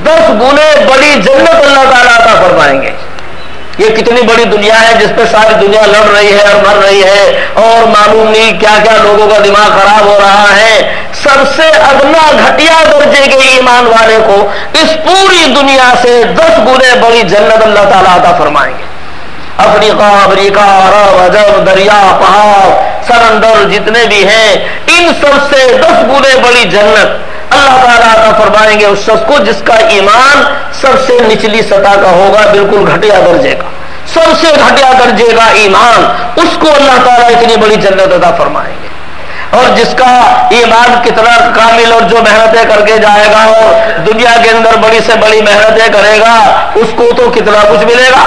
10 گنے بڑی جنت اللہ تعالیٰ عطا فرمائیں گے۔ یہ کتنی بڑی دنیا ہے جس پہ ساری دنیا لڑ رہی ہے اور مر رہی ہے، اور معلوم نہیں کیا کیا لوگوں کا دماغ خراب ہو رہا ہے۔ سب سے ادنا گھٹیا درجے کے ایمان والے کو اس پوری دنیا سے 10 گنے بڑی جنت اللہ تعالیٰ عطا فرمائیں گے۔ افریقہ، امریکہ، عرب، عجم، دریا، پہاڑ، سمندر جتنے بھی ہیں، ان سب سے 10 گنے بڑی جنت اللہ تعالیٰ عطا فرمائیں گے اس شخص کو جس کا ایمان سب سے نچلی سطح کا ہوگا، بالکل گھٹیا درجے کا، سب سے گھٹیا درجے کا ایمان، اس کو اللہ تعالیٰ اتنی بڑی جنت عطا فرمائیں گے۔ اور جس کا ایمان کتنا کامل اور جو محنتیں کر کے جائے گا اور دنیا کے اندر بڑی سے بڑی محنتیں کرے گا، اس کو تو کتنا کچھ ملے گا۔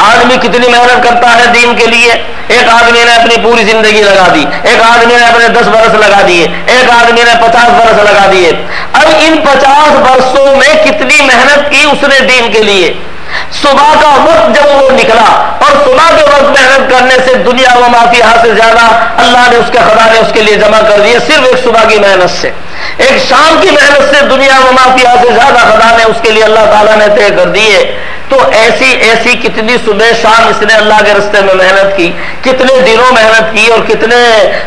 آدمی کتنی محنت کرتا ہے دین کے لیے، ایک آدمی نے اپنی پوری زندگی لگا دی، ایک آدمی نے اپنے 10 برس لگا دیے، ایک آدمی نے 50 برس لگا دیے۔ اب ان 50 برسوں میں کتنی محنت کی اس نے دین کے لیے۔ صبح کا وقت جب وہ نکلا اور صبح کے وقت محنت کرنے سے دنیا و ما فیہا سے زیادہ اللہ نے اس کے خزانے اس کے لیے جمع کر دیے، صرف ایک صبح کی محنت سے۔ ایک شام کی محنت سے دنیا و ما فیہا سے زیادہ خزانے اس کے لیے اللہ تعالیٰ نے طے کر دیے۔ تو ایسی کتنی صبح شام اس نے اللہ کے راستے میں محنت کی، کتنے دنوں محنت کی اور کتنے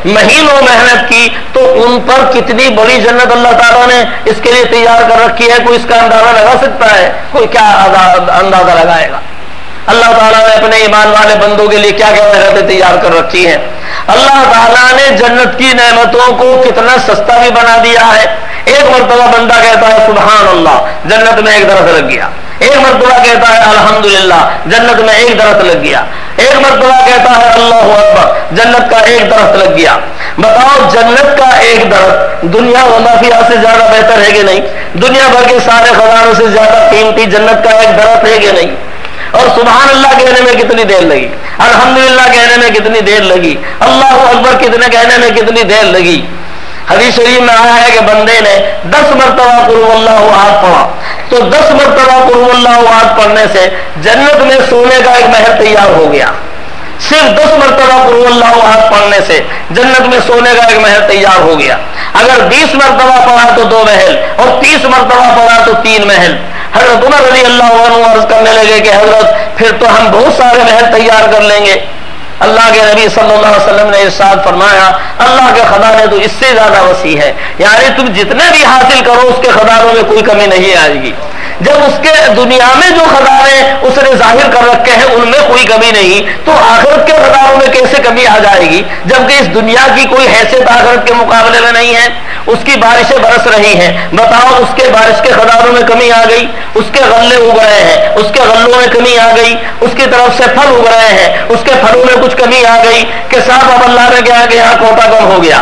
مہینوں محنت کی، تو ان پر کتنی بڑی جنت اللہ تعالیٰ نے اس کے لیے تیار کر رکھی ہے۔ کوئی اس کا اندازہ لگا سکتا ہے؟ کوئی کیا اندازہ لگائے گا؟ اللہ تعالیٰ نے اپنے ایمان والے بندوں کے لیے کیا کیا نعمتیں تیار کر رکھی ہیں۔ اللہ تعالیٰ نے جنت کی نعمتوں کو کتنا سستا بھی بنا دیا ہے۔ ایک مرتبہ بندہ کہتا ہے سبحان اللہ، جنت میں ایک درخت لگ گیا۔ ایک مرتبہ کہتا ہے الحمدللہ، جنت میں ایک درخت لگ گیا۔ ایک مرتبہ کہتا ہے اللہ اکبر، جنت کا ایک درخت لگ گیا۔ بتاؤ جنت کا ایک درخت دنیا و ما فیہا سے زیادہ بہتر ہے کہ نہیں؟ دنیا بھر کے سارے خزانوں سے زیادہ قیمتی جنت کا ایک درخت ہے کہ نہیں؟ اور سبحان اللہ کہنے میں کتنی دیر لگی، الحمدللہ کہنے میں کتنی دیر لگی، اللہ اکبر کتنے کہنے میں کتنی دیر لگی۔ حدیث شریف میں آیا ہے کہ بندے نے 10 مرتبہ قل هو اللہ احد پڑھا تو 10 مرتبہ قل هو اللہ احد پڑھنے سے جنت میں سونے کا ایک محل تیار ہو گیا۔ صرف 10 مرتبہ قل هو اللہ احد پڑھنے سے جنت میں سونے کا ایک محل تیار ہو گیا۔ اگر 20 مرتبہ پڑھا تو 2 محل اور 30 مرتبہ پڑھا تو 3 محل۔ حضرت عمر رضی اللہ عنہ عرض کرنے لگے کہ حضرت پھر تو ہم بہت سارے محل تیار کر لیں گے۔ اللہ کے نبی صلی اللہ علیہ وسلم نے ارشاد فرمایا اللہ کے خزانے تو اس سے زیادہ وسیع ہے، یعنی تم جتنے بھی حاصل کرو اس کے خزانوں میں کوئی کمی نہیں آئے گی۔ جب اس کے دنیا میں جو خزانے اس نے ظاہر کر رکھے ہیں ان میں کوئی کمی نہیں، تو آخرت کے خزانوں میں کیسے کمی آ جائے گی؟ جبکہ اس دنیا کی کوئی حیثیت آخرت کے مقابلے میں نہیں ہے۔ اس کی بارشیں برس رہی ہیں، بتاؤ اس کے بارش کے خزانوں میں کمی آ گئی؟ اس کے غلے اگ رہے ہیں، اس کے غلوں میں کمی آ گئی؟ اس کی طرف سے پھل اگ رہے ہیں، اس کے پھلوں میں کچھ کمی آ گئی کہ صاحب اب اللہ نے کہا کہ یہاں کوٹا کم ہو گیا،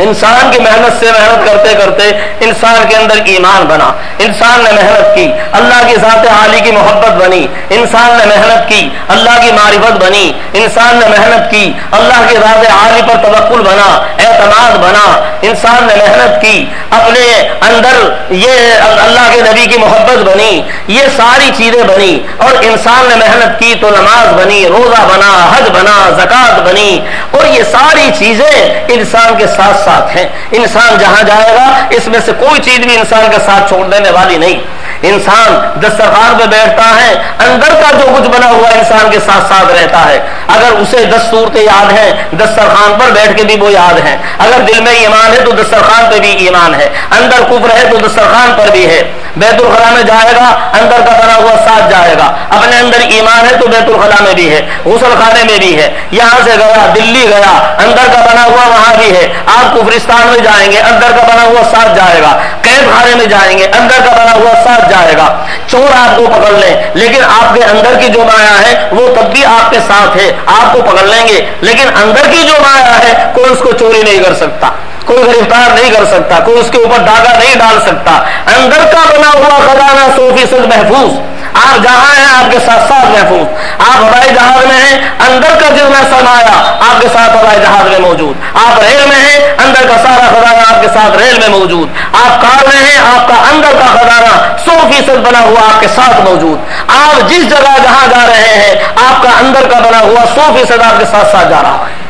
انسان کی محنت سے محنت کرتے کرتے انسان کے اندر ایمان بنا، انسان نے محنت کی اللہ کی ذات عالی کی محبت بنی، انسان نے محنت کی اللہ کی معرفت بنی، انسان نے محنت کی اللہ کی ذات عالی پر توکل بنا، اعتماد بنا، انسان نے محنت کی اپنے اندر یہ اللہ کے نبی کی محبت بنی، یہ ساری چیزیں بنی، اور انسان نے محنت کی تو نماز بنی، روزہ بنا، حج بنا، زکوٰۃ بنی، اور یہ ساری چیزیں انسان کے ساتھ ساتھ ہیں۔ انسان جہاں جائے گا اس میں سے کوئی چیز بھی انسان کے ساتھ چھوڑ دینے والی نہیں۔ انسان دسترخوان پہ بیٹھتا ہے، اندر کا جو کچھ بنا ہوا انسان کے ساتھ ساتھ رہتا ہے۔ اگر اسے 10 صورتیں یاد ہیں دسترخوان پر بیٹھ کے بھی وہ یاد ہیں، اگر دل میں ایمان ہے تو دسترخوان پہ بھی ایمان ہے، اندر کفر ہے تو دسترخوان پر بھی ہے۔ بیت الخلا میں جائے گا اندر کا بنا ہوا ساتھ جائے گا، اپنے اندر ایمان ہے تو بیت الخلا میں بھی ہے، غسل خانے میں بھی ہے، یہاں سے گیا دلی گیا اندر کا بنا ہوا وہاں بھی ہے۔ آپ کفرستان میں جائیں گے اندر کا بنا ہوا ساتھ جائے گا، قید خانے میں جائیں گے اندر کا بنا ہوا ساتھ جائے گا۔ چور آپ کو پکڑ لیں لیکن آپ کے اندر کی جو مایا ہے وہ تب بھی آپ کے ساتھ ہے، آپ کو پکڑ لیں گے لیکن اندر کی جو مایا ہے کوئی اس کو چوری نہیں کر سکتا، کوئی گرفتار نہیں کر سکتا، کوئی اس کے اوپر داغا نہیں ڈال سکتا۔ اندر کا بنا ہوا خزانہ 100% محفوظ، آپ جہاں ہیں آپ کے ساتھ ساتھ محفوظ۔ آپ ہوائی جہاز میں ہیں اندر کا جتنا سرمایہ آپ کے ساتھ ہوائی جہاز میں موجود، آپ ریل میں ہیں اندر کا سارا خزانہ آپ کے ساتھ ریل میں موجود، آپ کار میں ہیں آپ کا اندر کا خزانہ 100% بنا ہوا آپ کے ساتھ موجود۔ آپ جس جگہ جہاں جا رہے ہیں آپ کا اندر کا بنا ہوا 100% آپ کے ساتھ ساتھ جا رہا ہے۔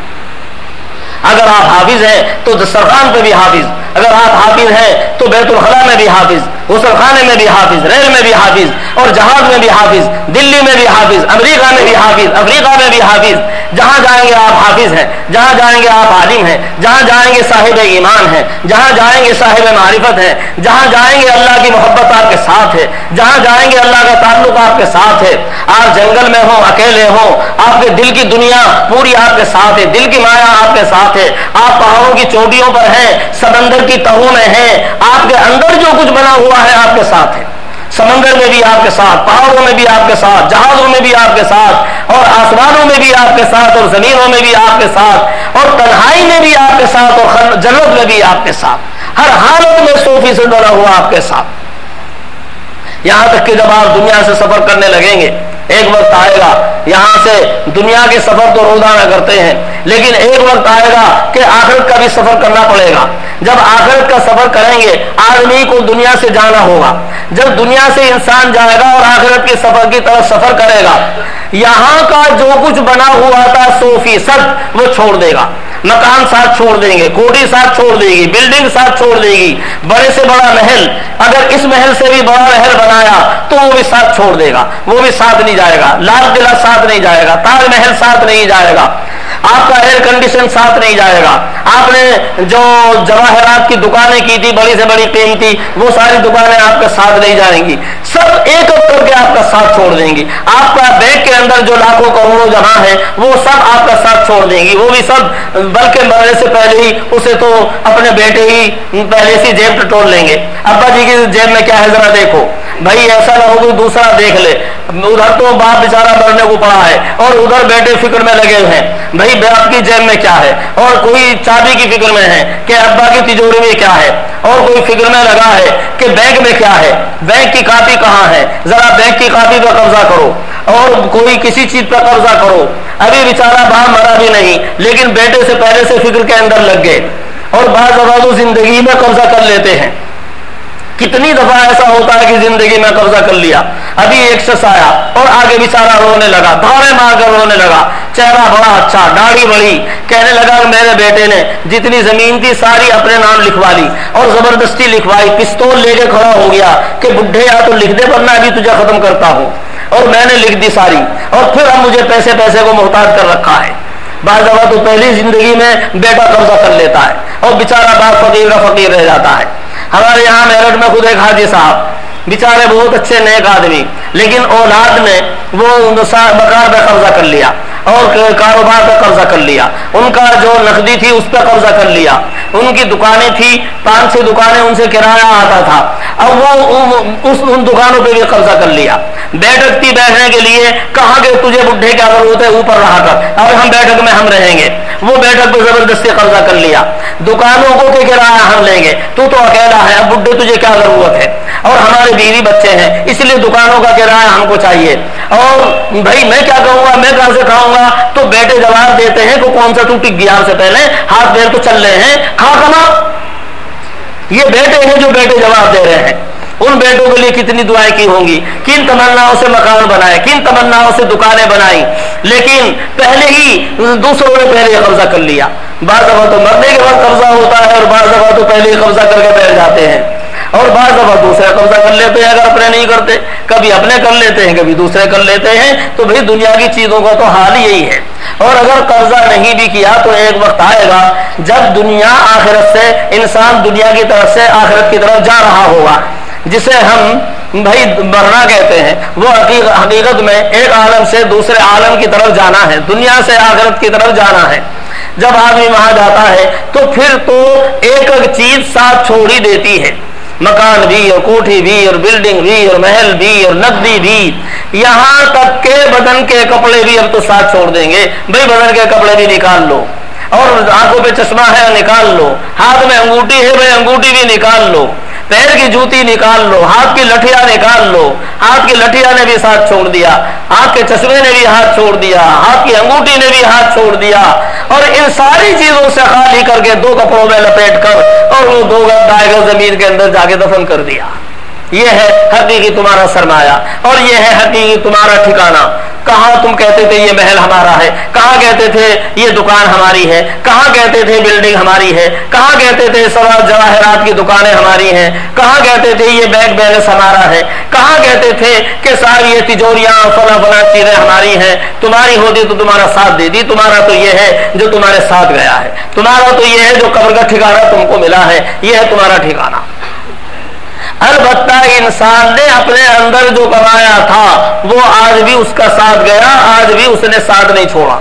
اگر آپ حافظ ہیں تو دسترخوان پہ بھی حافظ، اگر آپ حافظ ہیں تو بیت الخلا میں بھی حافظ، غسل خانے میں بھی حافظ، ریل میں بھی حافظ، اور جہاز میں بھی حافظ، دلی میں بھی حافظ، امریکہ میں بھی حافظ، افریقہ میں بھی حافظ۔ جہاں جائیں گے آپ حافظ ہیں، جہاں جائیں گے آپ عالم ہیں، جہاں جائیں گے صاحب ایمان ہیں، جہاں جائیں گے صاحب معرفت ہیں، جہاں جائیں گے اللہ کی محبت آپ کے ساتھ ہے، جہاں جائیں گے اللہ کا تعلق آپ کے ساتھ ہے۔ آپ جنگل میں ہوں اکیلے ہوں آپ کے دل کی دنیا پوری آپ کے ساتھ ہے، دل کی مایا آپ کے ساتھ ہے۔ آپ پہاڑوں کی چوٹیوں پر ہیں، سمندر کی تہوں میں ہیں، آپ کے اندر جو کچھ بنا ہوا ہے آپ کے ساتھ ہے۔ سمندر میں بھی آپ کے ساتھ، پہاڑوں میں بھی آپ کے ساتھ، جہازوں میں بھی آپ کے ساتھ، اور آسمانوں میں بھی آپ کے ساتھ، اور زمینوں میں بھی آپ کے ساتھ، اور تنہائی میں بھی آپ کے ساتھ، اور جنت میں بھی آپ کے ساتھ، ہر حالت میں 100% بنا ہوا آپ کے ساتھ۔ یہاں تک کہ جب آپ دنیا سے سفر کرنے لگیں گے ایک وقت آئے گا، یہاں سے دنیا کے سفر تو روزانہ کرتے ہیں لیکن ایک وقت آئے گا کہ آخرت کا بھی سفر کرنا پڑے گا۔ جب آخرت کا سفر کریں گے آدمی کو دنیا سے جانا ہوگا، جب دنیا سے انسان جائے گا اور آخرت کے سفر کی طرف سفر کرے گا، یہاں کا جو کچھ بنا ہوا تھا 100% وہ چھوڑ دے گا۔ مکان ساتھ چھوڑ دیں گے، کوٹھی ساتھ چھوڑ دے گی، بلڈنگ ساتھ چھوڑ دے گی، بڑے سے بڑا محل، اگر اس محل سے بھی بڑا محل بنایا تو وہ بھی ساتھ چھوڑ دے گا، وہ بھی ساتھ نہیں جائے گا۔ لال قلعہ ساتھ نہیں جائے گا، تاج محل ساتھ نہیں جائے گا، آپ کا ایئر کنڈیشن ساتھ نہیں جائے گا، آپ نے جو جواہرات کی دکانیں کی تھی بڑی سے بڑی قیمتی وہ ساری دکانیں آپ کے ساتھ نہیں جائیں گی، سب ایک ایک کر کے آپ کا ساتھ چھوڑ دیں گی۔ آپ کا بینک کے اندر جو لاکھوں کروڑوں جمع ہے وہ سب آپ کا ساتھ چھوڑ دیں گی، وہ بھی سب، بلکہ مرنے سے پہلے ہی اسے تو اپنے بیٹے ہی پہلے سے جیب ٹٹول لیں گے، ابا جی کی جیب میں کیا ہے ذرا دیکھو، بھائی ایسا نہ ہو کوئی دوسرا دیکھ لے، ادھر تو باپ بیچارہ مرنے کو پڑا ہے اور ادھر بیٹے فکر میں لگے ہوئے ہیں، بھائی باپ کی جیب میں کیا ہے، اور کوئی چابی کی فکر میں ہے کہ ابا کی تجوری میں کیا ہے، اور کوئی فکر میں لگا ہے کہ بینک میں کیا ہے، بینک کی کاپی کہاں ہے، ذرا بینک کی کاپی پر قبضہ کرو، اور کوئی کسی چیز پر قبضہ کرو۔ ابھی بیچارہ باپ مرا بھی نہیں لیکن بیٹے سے پہلے سے فکر کے اندر لگ گئے، اور بعض اوقات زندگی میں قبضہ کر لیتے ہیں۔ کتنی دفعہ ایسا ہوتا ہے کہ زندگی میں قبضہ کر لیا، ابھی ایک شخص آیا اور آگے بیچارہ رونے لگا، دھاڑے مار کر رونے لگا، چہرہ بڑا اچھا، داڑھی بڑی، کہنے لگا کہ میرے بیٹے نے جتنی زمین تھی ساری اپنے نام لکھوا لی اور زبردستی لکھوائی، پستول لے کے کھڑا ہو گیا کہ بڈھے یا تو لکھ دے ورنہ ابھی تجھے ختم کرتا ہوں، اور میں نے لکھ دی ساری، اور پھر اب مجھے پیسے کو محتاج کر رکھا ہے۔ بعض دفعہ تو پہلی زندگی میں بیٹا قبضہ کر لیتا ہے اور بیچارہ باپ فقیر کا فقیر رہ جاتا ہے۔ ہمارے یہاں میرٹھ میں خود ایک حاجی صاحب بیچارے بہت اچھے نیک آدمی، لیکن اولاد نے وہ مکان پہ قبضہ کر لیا، اور کاروبار کا قرضہ کر لیا، ان کا جو نقدی تھی اس پہ قرضہ کر لیا، ان کی دکانیں تھی 5-6 دکانیں ان سے کرایہ آتا تھا، اب وہ ان دکانوں پہ بھی قرضہ کر لیا، بیٹھک تھی بیٹھنے کے لیے، کہا کہ تجھے بڈھے کیا ضرورت ہے اوپر رہا کر، اب ہم بیٹھک میں ہم رہیں گے، وہ بیٹھک پہ زبردستی قرضہ کر لیا، دکانوں کو کہ کرایہ ہم لیں گے، تو اکیلا ہے، اب بڈھے تجھے کیا ضرورت ہے، اور ہمارے بیوی بچے ہیں اس لیے دکانوں کا کرایہ ہم کو چاہیے، اور بھائی میں کیا کہوں گا، میں کہاں سے کھاؤں گا، تو بیٹے جواب دیتے ہیں کہ کون سا تو ٹک گیا سے پہلے، ہاتھ پیر تو چل رہے ہیں، کھا کما۔ یہ بیٹے ہیں جو بیٹے جواب دے رہے ہیں، ان بیٹوں کے لیے کتنی دعائیں کی ہوں گی، کن تمناؤں سے مکان بنائے، کن تمناؤں سے دکانیں بنائی، لیکن پہلے ہی دوسروں نے پہلے قبضہ کر لیا۔ بعض دفعہ تو مرنے کے بعد قبضہ ہوتا ہے، اور بعض دفعہ تو پہلے ہی قبضہ کر کے بیٹھ جاتے ہیں، اور بعض دفعہ دوسرے قبضہ کر لیتے ہیں اگر اپنے نہیں کرتے، کبھی اپنے کر لیتے ہیں کبھی دوسرے کر لیتے ہیں۔ تو بھئی دنیا کی چیزوں کا تو حال یہی ہے، اور اگر قبضہ نہیں بھی کیا تو ایک وقت آئے گا جب دنیا آخرت سے، انسان دنیا کی طرف سے آخرت کی طرف جا رہا ہوگا، جسے ہم بھائی مرنا کہتے ہیں، وہ حقیقت میں ایک عالم سے دوسرے عالم کی طرف جانا ہے، دنیا سے آخرت کی طرف جانا ہے۔ جب آدمی وہاں جاتا ہے تو پھر تو ایک ایک چیز ساتھ چھوڑ ہی دیتی ہے، مکان بھی اور کوٹھی بھی اور بلڈنگ بھی اور محل بھی اور نقدی بھی، یہاں تک کہ بدن کے کپڑے بھی اب تو ساتھ چھوڑ دیں گے، بھائی بدن کے کپڑے بھی نکال لو، اور آنکھوں پہ چشمہ ہے نکال لو، ہاتھ میں انگوٹھی ہے بھائی انگوٹھی بھی نکال لو، پیر کی جوتی نکال لو، ہاتھ کی لٹھیا نکال لو، ہاتھ کی لٹھیا نے بھی ساتھ چھوڑ دیا، آنکھ کے چشمے نے بھی ہاتھ چھوڑ دیا، ہاتھ کی انگوٹھی نے بھی ہاتھ چھوڑ دیا، اور ان ساری چیزوں سے خالی کر کے 2 کپڑوں میں لپیٹ کر اور وہ 2 گز زمین کے اندر جا کے دفن کر دیا۔ یہ ہے حقیقی تمہارا سرمایہ، اور یہ ہے حقیقی تمہارا ٹھکانہ۔ کہاں تم کہتے تھے یہ محل ہمارا ہے، کہاں کہتے تھے یہ دکان ہماری ہے، کہاں کہتے تھے بلڈنگ ہماری ہے، کہاں کہتے تھے جواہرات کی دکانیں ہماری ہیں، کہاں کہتے تھے یہ بینک بیلنس ہمارا ہے، کہاں کہتے تھے کہ صاحب یہ تجوریاں فلاں فلاں چیزیں ہماری ہیں، تمہاری ہوتی تو تمہارا ساتھ دیتی، تمہارا تو یہ ہے جو تمہارے ساتھ گیا ہے، تمہارا تو یہ ہے جو قبر کا ٹھکانہ تم کو ملا ہے، یہ ہے تمہارا ٹھکانہ۔ البتہ انسان نے اپنے اندر جو کمایا تھا وہ آج بھی اس کا ساتھ گیا، آج بھی اس نے ساتھ نہیں چھوڑا۔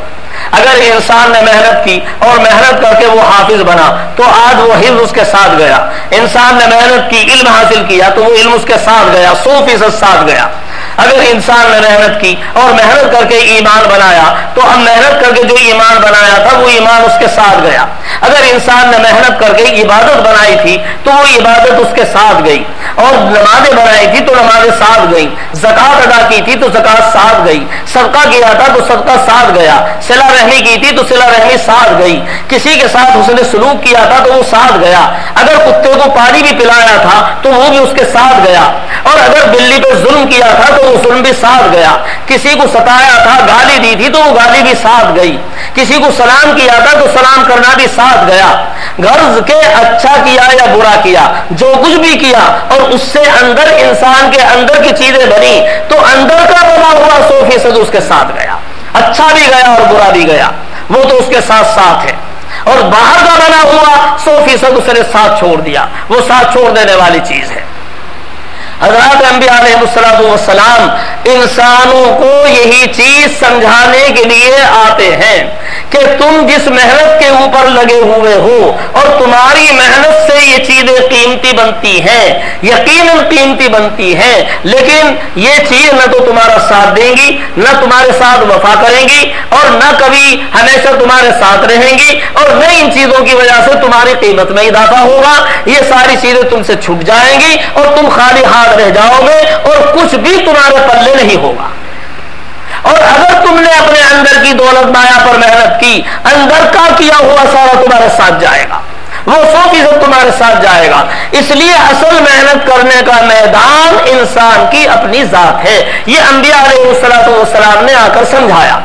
اگر انسان نے محنت کی اور محنت کر کے وہ حافظ بنا تو آج وہ حفظ اس کے ساتھ گیا، انسان نے محنت کی علم حاصل کیا تو وہ علم اس کے ساتھ گیا، 100% ساتھ گیا۔ اگر انسان نے محنت کی اور محنت کر کے ایمان بنایا تو اب محنت کر کے جو ایمان بنایا تھا وہ ایمان اس کے ساتھ گیا۔ اگر انسان نے محنت کر کے عبادت بنائی تھی تو وہ عبادت اس کے ساتھ گئی، اور نمازیں بنائی تھی تو نمازیں ساتھ گئی، زکات ادا کی تھی تو زکات ساتھ گئی، صدقہ کیا تھا تو صدقہ ساتھ گیا، صلہ رحمی کی تھی تو صلہ رحمی ساتھ گئی، کسی کے ساتھ اس نے سلوک کیا تھا تو وہ ساتھ گیا، اگر کتے کو پانی بھی پلایا تھا تو وہ بھی اس کے ساتھ گیا، اور اگر بلی پہ ظلم کیا تھا تو وہ ظلم بھی ساتھ گیا، کسی کو ستایا تھا گالی دی تھی تو وہ گالی بھی ساتھ گئی، کسی کو سلام کیا تھا تو سلام کرنا بھی ساتھ گیا۔ غرض کے اچھا کیا یا برا کیا، جو کچھ بھی کیا اور اس سے اندر انسان کے اندر کی چیزیں بنی تو اندر کا بنا ہوا 100% اس کے ساتھ گیا، اچھا بھی گیا اور برا بھی گیا، وہ تو اس کے ساتھ ساتھ ہے، اور باہر کا بنا ہوا 100% اس نے ساتھ چھوڑ دیا، وہ ساتھ چھوڑ دینے والی چیز ہے۔ حضرات انبیاء علیہ السلام انسانوں کو یہی چیز سمجھانے کے لیے آتے ہیں کہ تم جس محنت کے اوپر لگے ہوئے ہو اور تمہاری محنت سے یہ چیزیں قیمتی بنتی ہیں، یقیناً قیمتی بنتی ہیں، لیکن یہ چیز نہ تو تمہارا ساتھ دیں گی، نہ تمہارے ساتھ وفا کریں گی، اور نہ کبھی ہمیشہ تمہارے ساتھ رہیں گی، اور نہ ان چیزوں کی وجہ سے تمہاری قیمت میں اضافہ ہوگا، یہ ساری چیزیں تم سے چھٹ جائیں گی اور تم خالی ہاتھ رہ جاؤ گے اور کچھ بھی تمہارے پلے نہیں ہوگا۔ اور اگر تم نے اپنے اندر کی دولت مایا پر محنت کی، اندر کا کیا ہوا سارا تمہارے ساتھ جائے گا، وہ 100% تمہارے ساتھ جائے گا۔ اس لیے اصل محنت کرنے کا میدان انسان کی اپنی ذات ہے، یہ انبیاء علیہ السلام نے آ کر سمجھایا،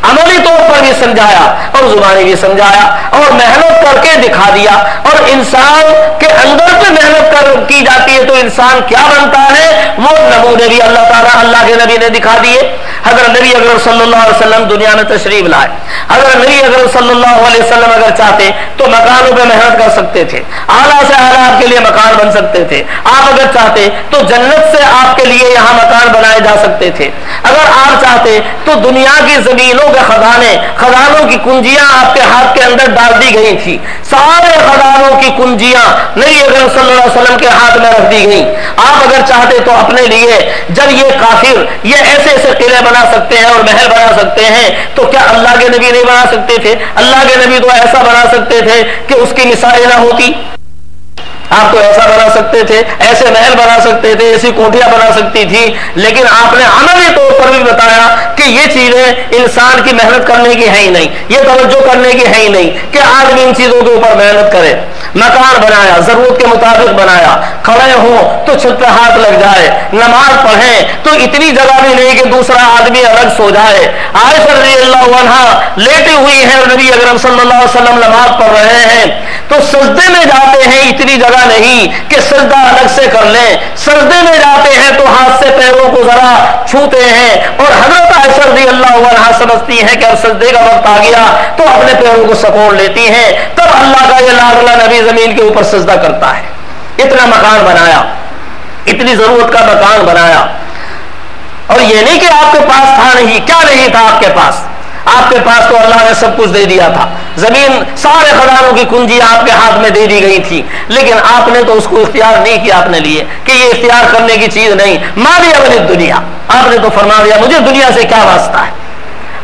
عملی طور پر بھی سمجھایا اور زبانی بھی سمجھایا، اور محنت کر کے دکھا دیا۔ اور انسان کے اندر پہ محنت کی جاتی ہے تو انسان کیا بنتا ہے وہ نمونے بھی اللہ تعالیٰ اللہ کے نبی نے دکھا دیے۔ حضرت نبی اکرم صلی اللہ علیہ وسلم دنیا میں تشریف لائے. حضرت نبی اکرم صلی اللہ علیہ وسلم اگر چاہتے تو مکانوں پہ محنت کر سکتے تھے, اعلیٰ سے اعلیٰ آپ کے لیے مکان بن سکتے تھے. آپ اگر چاہتے تو جنت سے آپ کے لیے یہاں مکان بنائے جا سکتے تھے. اگر آپ چاہتے تو دنیا کی زمینوں کے خزانوں کی کنجیاں آپ کے ہاتھ کے اندر ڈال دی گئی تھی. سارے خزانوں کی کنجیاں نبی اکرم صلی اللہ علیہ وسلم کے ہاتھ میں رکھ دی گئی. آپ اگر چاہتے تو اپنے لیے, جب یہ کافر یہ ایسے ایسے قلعے بنا سکتے ہیں اور محل بنا سکتے ہیں, تو کیا اللہ کے نبی نہیں بنا سکتے تھے؟ اللہ کے نبی تو ایسا بنا سکتے تھے کہ اس کی مثالیں نہ ہوتی. آپ تو ایسا بنا سکتے تھے, ایسے محل بنا سکتے تھے, ایسی کوٹیاں بنا سکتی تھی, لیکن آپ نے عملی طور پر بھی بتایا کہ یہ چیزیں انسان کی محنت کرنے کی ہے ہی نہیں, یہ توجہ کرنے کی ہے ہی نہیں کہ آدمی ان چیزوں کے اوپر محنت کرے. مکان بنایا, ضرورت کے مطابق بنایا, کھڑے ہوں تو چھت پہ ہاتھ لگ جائے, نماز پڑھیں تو اتنی جگہ بھی نہیں کہ دوسرا آدمی الگ سو جائے. عائشہ رضی اللہ عنہا لیٹی ہوئی ہیں اور نبی اکرم صلی اللہ علیہ وسلم نماز پڑھ رہے ہیں تو سجدے میں جاتے ہیں, اتنی جگہ نہیں کہ سجدہ الگ سے کر لیں. سجدے میں جاتے ہیں تو ہاتھ سے پیروں کو ذرا چھوتے ہیں, اور حضرت عائشہ رضی اللہ عنہا سمجھتی ہیں کہ اب سجدے کا وقت آ گیا تو اپنے پیروں کو سکون لیتی ہیں. تب اللہ کا یہ لاڈلا نبی زمین کے اوپر سجدہ کرتا ہے. اتنا مکان بنایا, اتنی ضرورت کا مکان بنایا. اور یہ نہیں کہ آپ کے پاس تھا نہیں, کیا نہیں تھا آپ کے پاس؟ آپ کے پاس تو اللہ نے سب کچھ دے دیا تھا. زمین سارے خزانوں کی کنجی آپ کے ہاتھ میں دے دی گئی تھی, لیکن آپ نے تو اس کو اختیار نہیں کیا اپنے لیے کہ یہ اختیار کرنے کی چیز نہیں. مالی اولی دنیا, آپ نے تو فرما دیا مجھے دنیا سے کیا واسطہ ہے,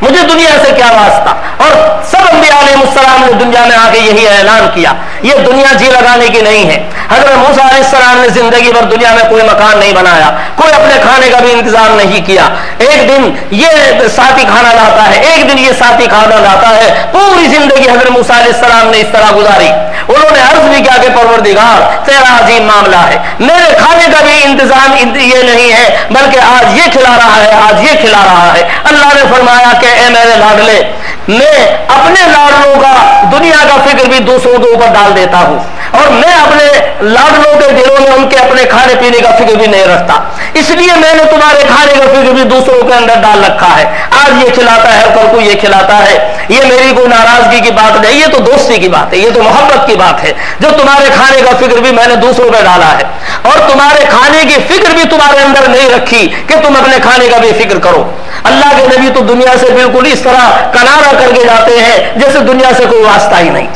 مجھے دنیا سے کیا واسطہ. اور سب انبیاء علیہ السلام نے دنیا میں آ کے یہی اعلان کیا, یہ دنیا جی لگانے کی نہیں ہے. حضرت موسیٰ علیہ السلام نے زندگی بھر دنیا میں کوئی مکان نہیں بنایا, کوئی اپنے کھانے کا بھی انتظام نہیں کیا. ایک دن یہ ساتھی کھانا لاتا ہے, ایک دن یہ ساتھی کھانا لاتا ہے. پوری زندگی حضرت موسیٰ علیہ السلام نے اس طرح گزاری. انہوں نے عرض بھی کیا کہ پروردگار تیرا عظیم معاملہ ہے, میرے کھانے کا بھی انتظام یہ نہیں ہے بلکہ آج یہ کھلا رہا ہے, آج یہ کھلا رہا ہے. اللہ نے فرمایا کہ اے میرے لاڈلے, میں اپنے لاڈلوں کا دنیا کا فکر بھی دوسروں کے اوپر ڈال دیتا ہوں, اور میں اپنے لاڈلوں کے دلوں میں ان کے اپنے کھانے پینے کا فکر بھی نہیں رکھتا. اس لیے میں نے تمہارے کھانے کا فکر بھی دوسروں کے اندر ڈال رکھا ہے. آج یہ کھلاتا ہے, کل کو یہ کھلاتا ہے. یہ میری کوئی ناراضگی کی بات نہیں, یہ تو دوستی کی بات ہے, یہ تو محبت کی بات ہے. جو تمہارے کھانے کا فکر بھی میں نے دوسروں پہ ڈالا ہے, اور تمہارے کھانے کی فکر بھی تمہارے اندر نہیں رکھی کہ تم اپنے کھانے کا بھی فکر کرو. اللہ کے نبی تو دنیا سے بالکل اس طرح کنارہ کر کے جاتے ہیں جیسے دنیا سے کوئی واسطہ ہی نہیں.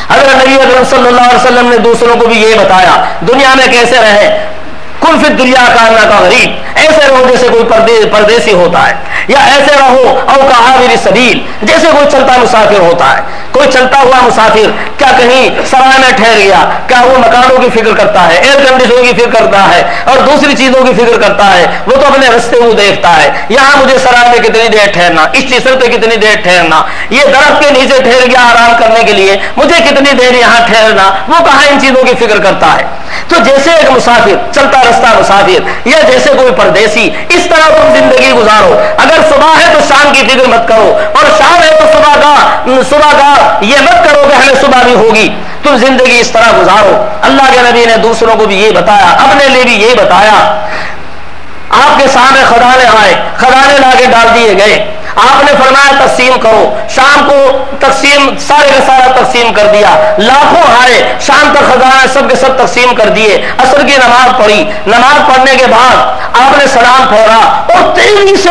حضرت نبی اکرم صلی اللہ علیہ وسلم نے دوسروں کو بھی یہ بتایا دنیا میں کیسے رہیں. کن فی الدنیا کانہ کا غریب, ایسے رہو جیسے کوئی پردیسی ہوتا ہے, یا ایسے رہو او کعابر سبیل, جیسے کوئی چلتا مسافر ہوتا ہے. کوئی چلتا ہوا مسافر کیا کہیں سرائے میں ٹھہر گیا, کیا وہ مکانوں کی فکر کرتا ہے, ایئر کنڈیشنوں کی فکر کرتا ہے, اور دوسری چیزوں کی فکر کرتا ہے؟ وہ تو اپنے رستے کو دیکھتا ہے, یہاں مجھے سرائے میں کتنی دیر ٹھہرنا, اس اسٹیشن پہ کتنی دیر ٹھہرنا, یہ درخت کے نیچے ٹھہر گیا آرام کرنے کے لیے, مجھے کتنی دیر یہاں ٹھہرنا. وہ کہاں ان چیزوں کی فکر کرتا ہے؟ تو جیسے ایک مسافر, چلتا رستہ مسافر, یا جیسے کوئی پردیسی, اس طرح تم زندگی گزارو. اگر صبح ہے تو شام کی فکر مت کرو, اور شام ہے تو صبح کا یہ مت کرو کہ ہمیں صبح بھی ہوگی. تم زندگی اس طرح گزارو. اللہ کے نبی نے دوسروں کو بھی یہ بتایا, اپنے لیے بھی یہ بتایا. آپ کے سامنے خزانے آئے, خزانے لا کے ڈال دیے گئے. آپ نے فرمایا تقسیم کرو. شام کو تقسیم, سارے کا سارا تقسیم کر دیا. لاکھوں آئے, شام تک خزانہ سب کے سب تقسیم کر دیے. عصر کی نماز پڑھی, نماز پڑھنے کے بعد آپ نے سلام پھیرا اور تیزی سے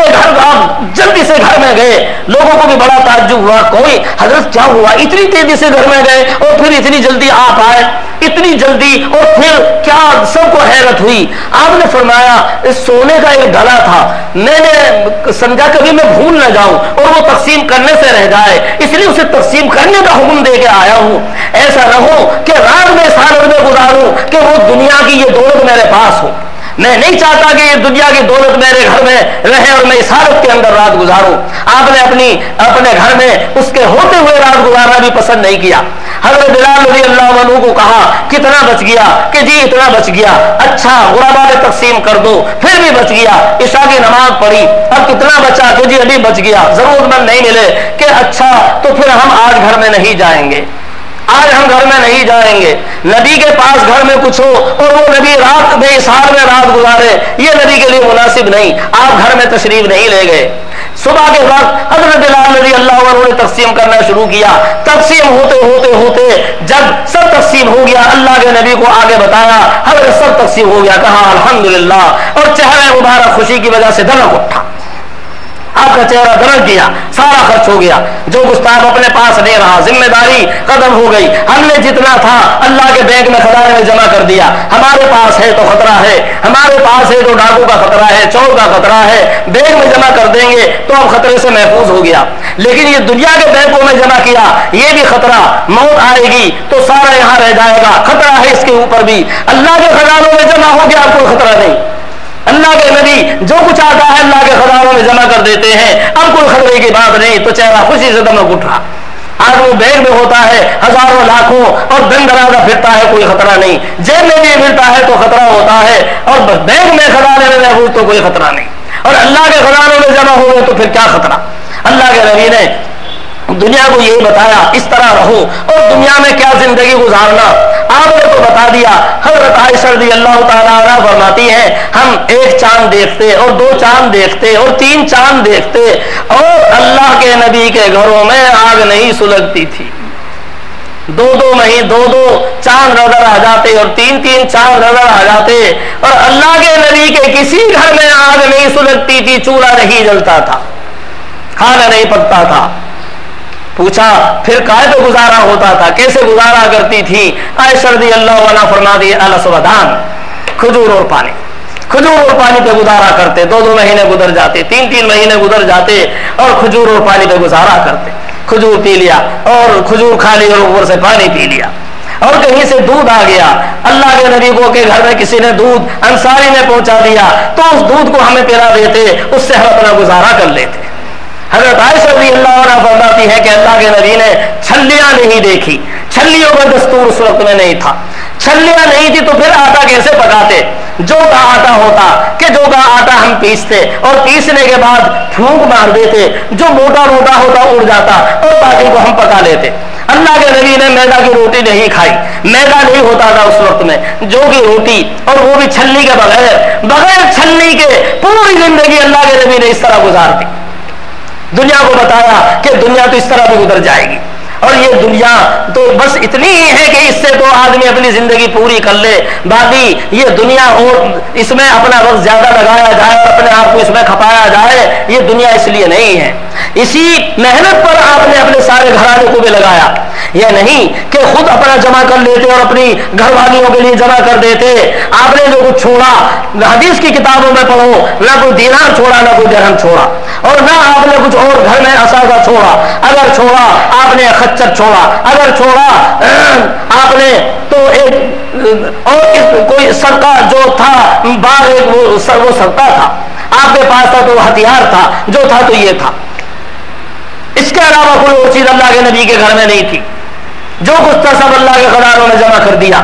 جلدی سے گھر میں گئے. لوگوں کو بھی بڑا تعجب ہوا, کوئی حضرت کیا ہوا, اتنی تیزی سے گھر میں گئے اور پھر اتنی جلدی آپ آئے, اتنی جلدی, اور پھر کیا سب کو حیرت ہوئی. آپ نے فرمایا اس سونے کا ایک ڈلا تھا, میں نے سمجھا کبھی میں بھول نہ جاؤں اور وہ تقسیم کرنے سے رہ جائے, اس لیے اسے تقسیم کرنے کا حکم دے کے آیا ہوں. ایسا نہ ہو کہ رات میں اس حالت میں گزاروں کہ وہ دنیا کی یہ دولت میرے پاس ہو. میں نہیں چاہتا کہ یہ دنیا کی دولت میرے گھر میں رہے اور میں اس حالت کے اندر رات گزاروں. آپ نے اپنے گھر میں اس کے ہوتے ہوئے رات گزارنا بھی پسند نہیں کیا. حضرت بلال رضی اللہ عنہ کو کہا کتنا بچ گیا, کہ جی اتنا بچ گیا. اچھا غربا میں تقسیم کر دو, پھر بھی بچ گیا. عشاء کی نماز پڑھی, اب کتنا بچا, کہ جی ابھی بچ گیا, ضرورت مند نہیں ملے, کہ اچھا تو پھر ہم آج گھر میں نہیں جائیں گے. آج ہم گھر میں نہیں جائیں گے، نبی کے پاس گھر میں کچھ ہو اور وہ نبی رات میں اس حال میں رات گزارے، یہ نبی کے لیے مناسب نہیں۔ آپ گھر میں تشریف نہیں لے گئے۔ صبح کے وقت حضرت بلال رضی اللہ عنہ نے تقسیم کرنا شروع کیا۔ تقسیم ہوتے ہوتے ہوتے جب سب تقسیم ہو گیا، اللہ کے نبی کو آگے بتایا، حضرت سب تقسیم ہو گیا، کہا الحمدللہ، اور چہرہ مبارک خوشی کی وجہ سے دھڑک اٹھا، آپ کا چہرہ درج گیا، سارا خرچ ہو گیا، جو گستاخ اپنے پاس نہیں رہا، ذمہ داری ختم ہو گئی، ہم نے جتنا تھا اللہ کے بینک میں خزانے میں جمع کر دیا، ہمارے پاس ہے تو خطرہ ہے، ہمارے پاس ہے تو ڈاکو کا خطرہ ہے، چور کا خطرہ ہے، بینک میں جمع کر دیں گے تو اب خطرے سے محفوظ ہو گیا۔ لیکن یہ دنیا کے بینکوں میں جمع کیا، یہ بھی خطرہ، موت آئے گی تو سارا یہاں رہ جائے گا، خطرہ ہے اس کے اوپر بھی۔ اللہ کے خزانوں میں جمع ہو گیا، اب کوئی خطرہ نہیں۔ اللہ کے نبی جو کچھ آتا ہے اللہ کے خزانوں میں جمع کر دیتے ہیں، اب کوئی خطرے کی بات نہیں، تو چہرہ خوشی سے دمک اٹھا۔ آج وہ بیگ میں ہوتا ہے ہزاروں لاکھوں اور دن درازہ پھرتا ہے، کوئی خطرہ نہیں، جیب میں بھی ملتا ہے تو خطرہ ہوتا ہے، اور بیگ میں خزانے میں محفوظ تو کوئی خطرہ نہیں، اور اللہ کے خزانوں میں جمع ہوئے تو پھر کیا خطرہ۔ اللہ کے نبی نے دنیا کو یہی بتایا، اس طرح رہو، اور دنیا میں کیا زندگی گزارنا آپ نے تو بتا دیا۔ حضرت عائشہ رضی اللہ تعالیٰ عنہ فرماتی ہیں، ہم ایک چاند دیکھتے اور دو چاند دیکھتے اور تین چاند دیکھتے، اور اللہ کے نبی کے گھروں میں آگ نہیں سلگتی تھی۔ دو چاند نظر آ جاتے اور تین چاند نظر آ جاتے، اور اللہ کے نبی کے کسی گھر میں آگ نہیں سلگتی تھی، چولہا نہیں جلتا تھا، کھانا نہیں پکتا تھا۔ پوچھا پھر کائے تو گزارا ہوتا تھا، کیسے گزارا کرتی تھی؟ عائشہ رضی اللہ عنہا فرماتی الاسودان، کھجور اور پانی پہ گزارا کرتے، 2 مہینے گزر جاتے، 3 مہینے گزر جاتے، اور کھجور اور پانی پہ گزارا کرتے۔ کھجور پی لیا اور کھجور کھا لی اور اوپر سے پانی پی لیا، اور کہیں سے دودھ آ گیا، اللہ کے نبی کو کے گھر میں کسی نے دودھ انصاری نے پہنچا دیا، تو اس دودھ کو ہمیں پلا دیتے، اس سے ہم اپنا گزارا کر لیتے۔ حضرت عائشہ رضی اللہ عنہ فرماتی ہے کہ اللہ کے نبی نے چھلیاں نہیں دیکھی، چھلیوں کا دستور اس وقت میں نہیں تھا، چھلیاں نہیں تھی تو پھر آٹا کیسے پکاتے؟ جو کا آٹا ہوتا کہ جو کا آٹا ہم پیستے اور پیسنے کے بعد پھونک مار دیتے، جو موٹا ہوتا اڑ جاتا اور باقی کو ہم پکا لیتے۔ اللہ کے نبی نے میدا کی روٹی نہیں کھائی، میدا نہیں ہوتا تھا اس وقت میں، جو کی روٹی، اور وہ بھی چھلنی کے بغیر چھلنی کے پوری زندگی اللہ کے نبی نے اس طرح گزار دی۔ دنیا کو بتایا کہ دنیا تو اس طرح بھی گزر جائے گی، اور یہ دنیا تو بس اتنی ہی ہے کہ اس سے تو آدمی اپنی زندگی پوری کر لے، باقی یہ دنیا اور اس میں اپنا وقت زیادہ لگایا جائے اور اپنے آپ کو اس میں کھپایا جائے، یہ دنیا اس لیے نہیں ہے۔ اسی محنت پر آپ نے اپنے سارے گھرانے کو بھی لگایا، یہ نہیں کہ خود اپنا جمع کر لیتے اور اپنی گھر والیوں کے لیے جمع کر دیتے۔ آپ نے جو کچھ چھوڑا، حدیث کی کتابوں میں پڑھو، نہ کوئی دینار چھوڑا، نہ کوئی درہم چھوڑا، اور نہ آپ نے کچھ اور گھر میں اثاثہ چھوڑا۔ اگر چھوڑا آپ نے خچر چھوڑا، اگر چھوڑا آپ نے تو ایک اور کوئی صدقہ جو تھا باغ، وہ صدقہ تھا آپ کے پاس، تھا تو ہتھیار تھا، جو تھا تو یہ تھا، اس کے علاوہ کوئی اور چیز اللہ کے نبی کے گھر میں نہیں تھی۔ جو کچھ تھا سب اللہ کے خزانوں میں جمع کر دیا۔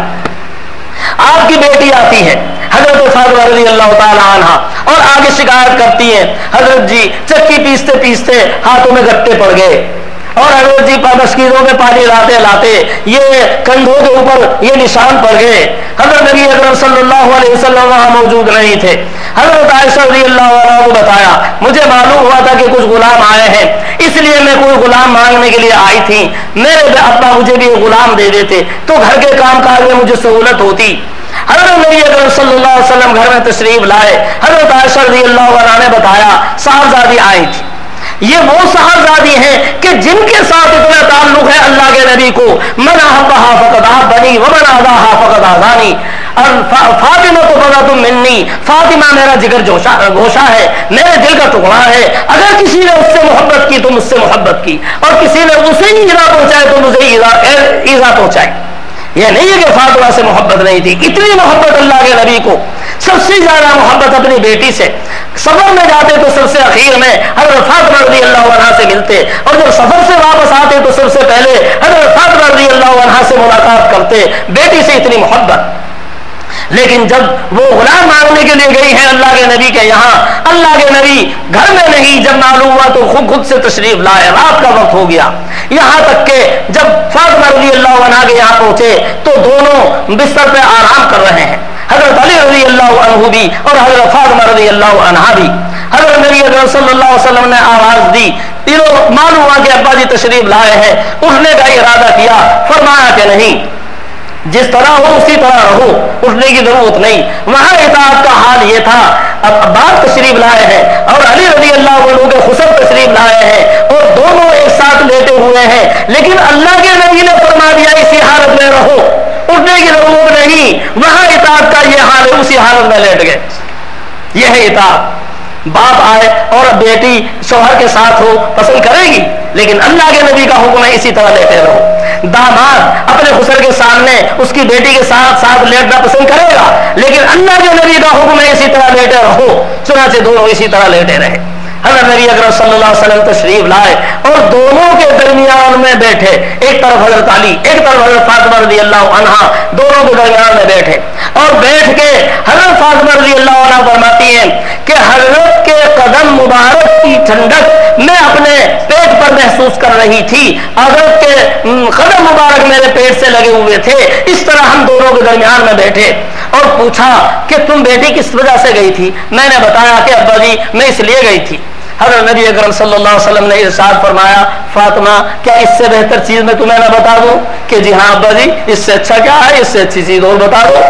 آپ کی بیٹی آتی ہے حضرت فاطمہ رضی اللہ تعالی عنہا، اور آگے شکایت کرتی ہیں، حضرت جی چکی پیستے پیستے ہاتھوں میں گٹے پڑ گئے، اور حضرت جی مشکیزوں میں پانی لاتے یہ کندھوں کے اوپر یہ نشان پڑ گئے۔ حضرت نبی اکرم صلی اللہ علیہ وسلم وہاں موجود نہیں تھے۔ حضرت عائشہ رضی اللہ عنہ کو بتایا، مجھے معلوم ہوا تھا کہ کچھ غلام آئے ہیں، اس لیے میں کوئی غلام مانگنے کے لیے آئی تھی، میرے ابا مجھے بھی غلام دے دیتے تو گھر کے کام کاج میں مجھے سہولت ہوتی۔ حضرت نبی اکرم صلی اللہ علیہ وسلم گھر میں تشریف لائے، حضرت عائشہ رضی اللہ عنہ نے بتایا صاحبزادی آئی تھی۔ یہ وہ صاحبزادی ہیں کہ جن کے ساتھ اتنا تعلق ہے اللہ کے نبی کو، من احبھا فقد احبنی ومن عاداھا فقد عادانی، فاطمہ تو بضعۃ منی، فاطمہ میرا جگر گوشہ ہے، میرے دل کا ٹکڑا ہے، اگر کسی نے اس سے محبت کی تو مجھ سے محبت کی، اور کسی نے اسے ایذا پہنچائے تو مجھے ایذا پہنچائی۔ یہ نہیں ہے کہ فاطمہ سے محبت نہیں تھی، اتنی محبت اللہ کے نبی کو، سب سے زیادہ محبت اپنی بیٹی سے۔ سفر میں جاتے تو سب سے اخیر میں حضرت فاطمہ رضی اللہ عنہا سے ملتے، اور جب سفر سے واپس آتے تو سب سے پہلے حضرت فاطمہ رضی اللہ عنہا سے ملاقات کرتے۔ بیٹی سے اتنی محبت۔ لیکن جب وہ غلام مانگنے کے لیے گئی ہیں اللہ کے نبی کے یہاں، اللہ کے نبی گھر میں نہیں، جب معلوم ہوا تو خود سے تشریف لائے، رات کا وقت ہو گیا، یہاں تک کہ جب فاطمہ رضی اللہ عنہا کے یہاں پہنچے تو دونوں بستر پہ آرام کر رہے ہیں، حضرت علی رضی اللہ عنہ بھی اور حضرت فاطمہ رضی اللہ عنہا بھی۔ حضرت نبی اکرم صلی اللہ علیہ وسلم نے آواز دی، تینوں معلوم ہوا کہ ابا جی تشریف لائے ہیں، اٹھنے کا ارادہ کیا، فرمایا کہ نہیں، جس طرح ہو اسی طرح رہو، اٹھنے کی ضرورت نہیں۔ وہاں اطاعت کا حال یہ تھا، اب عباس تشریف لائے ہیں اور علی رضی اللہ عنہ کے خسر تشریف لائے ہیں اور دونوں ایک ساتھ لیٹے ہوئے ہیں، لیکن اللہ کے نبی نے فرما دیا اسی حالت میں رہو، اٹھنے کی ضرورت نہیں۔ وہاں اطاعت کا یہ حال ہے، اسی حالت میں لیٹ گئے، یہ ہے اطاعت۔ باپ آئے اور بیٹی شوہر کے ساتھ ہو پسند کرے گی، لیکن اللہ کے نبی کا حکم ہے اسی طرح لیٹے رہو۔ داماد اپنے خسر کے سامنے اس کی بیٹی کے ساتھ لیٹنا پسند کرے گا، لیکن اللہ کے نبی کا حکم ہے اسی طرح لیٹے رہو، چنانچہ دونوں اسی طرح لیٹے رہے۔ حضرت نبی اکرم صلی اللہ علیہ وسلم تشریف لائے اور دونوں کے درمیان میں بیٹھے، ایک طرف حضرت علی ایک طرف حضرت فاطمہ رضی اللہ عنہا، دونوں کے درمیان میں بیٹھے اور بیٹھ کے حضرت فاطمہ رضی اللہ عنہا فرماتی ہیں کہ حضرت کے قدم مبارک کی ٹھنڈک میں اپنے پیٹ پر محسوس کر رہی تھی، حضرت کے قدم مبارک میرے پیٹ سے لگے ہوئے تھے، اس طرح ہم دونوں کے درمیان میں بیٹھے اور پوچھا کہ تم بیٹی کس وجہ سے گئی تھی؟ میں نے بتایا کہ ابا جی میں اس لیے گئی تھی۔ حضرت نبی اکرم صلی اللہ علیہ وسلم نے ارشاد فرمایا، فاطمہ کیا اس سے بہتر چیز میں تمہیں نہ بتا دوں؟ کہ جی ہاں ابا جی، اس سے اچھا کیا ہے، اس سے اچھی چیز اور بتا دو۔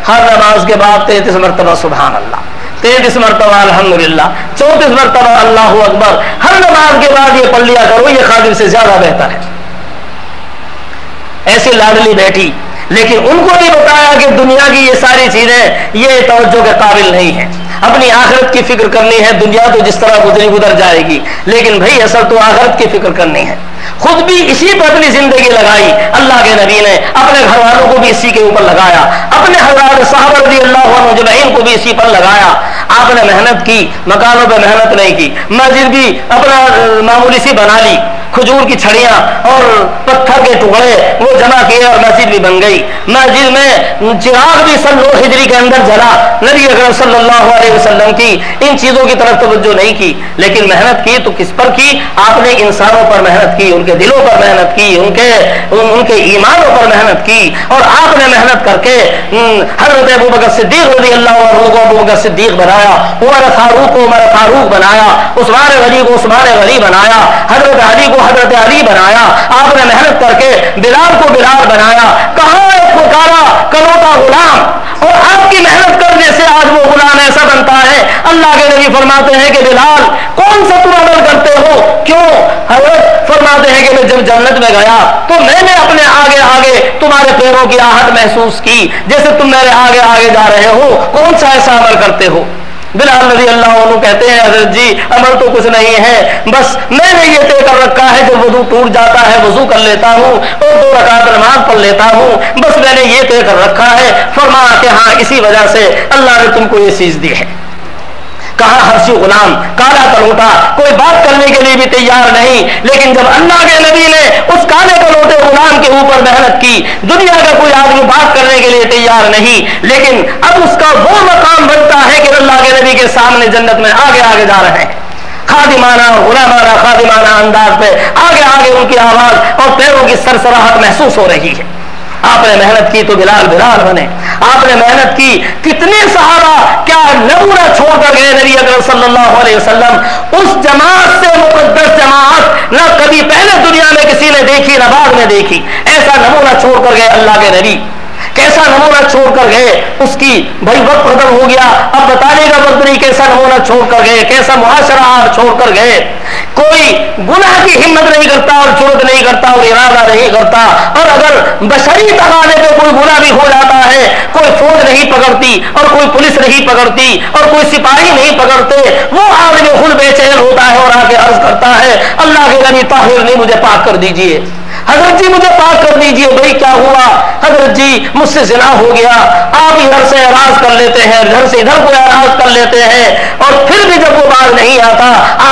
ہر نماز کے بعد 33 مرتبہ سبحان اللہ، 33 مرتبہ الحمدللہ، 34 مرتبہ اللہ اکبر، ہر نماز کے بعد یہ پڑھ لیا کرو، یہ خادم سے زیادہ بہتر ہے۔ ایسی لاڈلی بیٹی، لیکن ان کو نہیں بتایا کہ دنیا کی یہ ساری چیزیں یہ توجہ کے قابل نہیں ہیں، اپنی آخرت کی فکر کرنی ہے، دنیا تو جس طرح گزری گزر جائے گی، لیکن بھائی اصل تو آخرت کی فکر کرنی ہے۔ خود بھی اسی پر اپنی زندگی لگائی، اللہ کے نبی نے اپنے گھر والوں کو بھی اسی کے اوپر لگایا، اپنے حضرات صحابہ رضی اللہ عنہ اجمعین کو بھی اسی پر لگایا۔ آپ نے محنت کی، مکانوں پہ محنت نہیں کی، مسجد بھی اپنا معمولی سی بنا لی، کھجور کی چھڑیاں اور پتھر کے ٹکڑے وہ جمع کیے اور مسجد بھی بن گئی۔ مسجد میں چراغ بھی 100 ہجری کے اندر جلا، نبی اکرم صلی اللہ علیہ وسلم کی ان چیزوں کی طرف توجہ نہیں کی، لیکن محنت کی تو کس پر کی؟ آپ نے انسانوں پر محنت کی، ان کے دلوں پر محنت کی، ان کے ایمانوں پر محنت کی، اور آپ نے محنت کر کے حضرت ابوبکر صدیق رضی اللہ عنہ کو ابوبکر صدیق بنایا، عمر فاروق کو عمر فاروق بنایا، عثمان غنی کو عثمان غنی بنایا، حضرت علی کو حضرت علی بنایا۔ آپ نے محنت کر کے بلال کو بلال بنایا۔ کہاں ایک پکارا کلوتا غلام، اور آپ کی محنت کرنے سے آج وہ غلام ایسا بنتا ہے۔ اللہ کے نبی فرماتے ہیں کہ بلال کون سا تم عمل کرتے ہو؟ کیوں؟ حضرت فرماتے ہیں کہ میں جب جنت میں گیا تو میں نے اپنے آگے آگے تمہارے پیروں کی آہٹ محسوس کی، جیسے تم میرے آگے آگے جا رہے ہو، کون سا ایسا عمل کرتے ہو؟ بلال رضی اللہ عنہ کہتے ہیں حضرت جی عمل تو کچھ نہیں ہے، بس میں نے یہ طے کر رکھا ہے جب وضو ٹوٹ جاتا ہے وضو کر لیتا ہوں اور 2 رکعت نماز پڑھ لیتا ہوں، بس میں نے یہ طے کر رکھا ہے۔ فرمایا کہ ہاں اسی وجہ سے اللہ نے تم کو یہ چیز دی ہے۔ کہا حبشی غلام، کالا کلوٹا، کوئی بات کرنے کے لیے بھی تیار نہیں، لیکن جب اللہ کے نبی نے اس کالے کلوٹے غلام کے اوپر محنت کی، دنیا کا کوئی آدمی بات کرنے کے لیے تیار نہیں، لیکن اب اس کا وہ مقام بنتا ہے کہ اللہ کے نبی کے سامنے جنت میں آگے آگے جا رہے ہیں، خادمانہ غلامانہ خادمانہ انداز پہ آگے آگے ان کی آواز اور پیروں کی سرسراہٹ محسوس ہو رہی ہے۔ آپ نے محنت کی تو بلال بنے، آپ نے محنت کی، کتنے صحابہ کیا نمونہ چھوڑ کر گئے نبی اکرم صلی اللہ علیہ وسلم۔ اس جماعت سے مقدس جماعت نہ کبھی پہلے دنیا میں کسی نے دیکھی نہ بعد میں دیکھی، ایسا نمونہ چھوڑ کر گئے اللہ کے نبی، کیسا نمونہ چھوڑ کر گئے۔ اس کی بھائی وقت ختم ہو گیا، اب بتانے کا وقت نہیں، کیسا نمونہ چھوڑ کر گئے، کیسا معاشرہ آپ چھوڑ کر گئے۔ کوئی گناہ کی ہمت نہیں کرتا اور جرأت نہیں کرتا اور ارادہ نہیں کرتا، اور اگر بشری تقاضے پہ کوئی گناہ بھی ہو جاتا ہے، کوئی فوج نہیں پکڑتی اور کوئی پولیس نہیں پکڑتی اور کوئی سپاہی نہیں پکڑتے، وہ آدمی خود بے چین ہوتا ہے اور آ کے عرض کرتا ہے اللہ کے نبی طاہر نہیں، مجھے پاک کر دیجئے، حضرت جی مجھے پاک کر دیجئے۔ بھائی کیا ہوا؟ حضرت جی مجھ سے زنا ہو گیا۔ آپ ادھر سے اعراض کر لیتے ہیں، ادھر سے ادھر کو اعراض کر لیتے ہیں، اور پھر بھی جب وہ باز نہیں آتا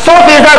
100%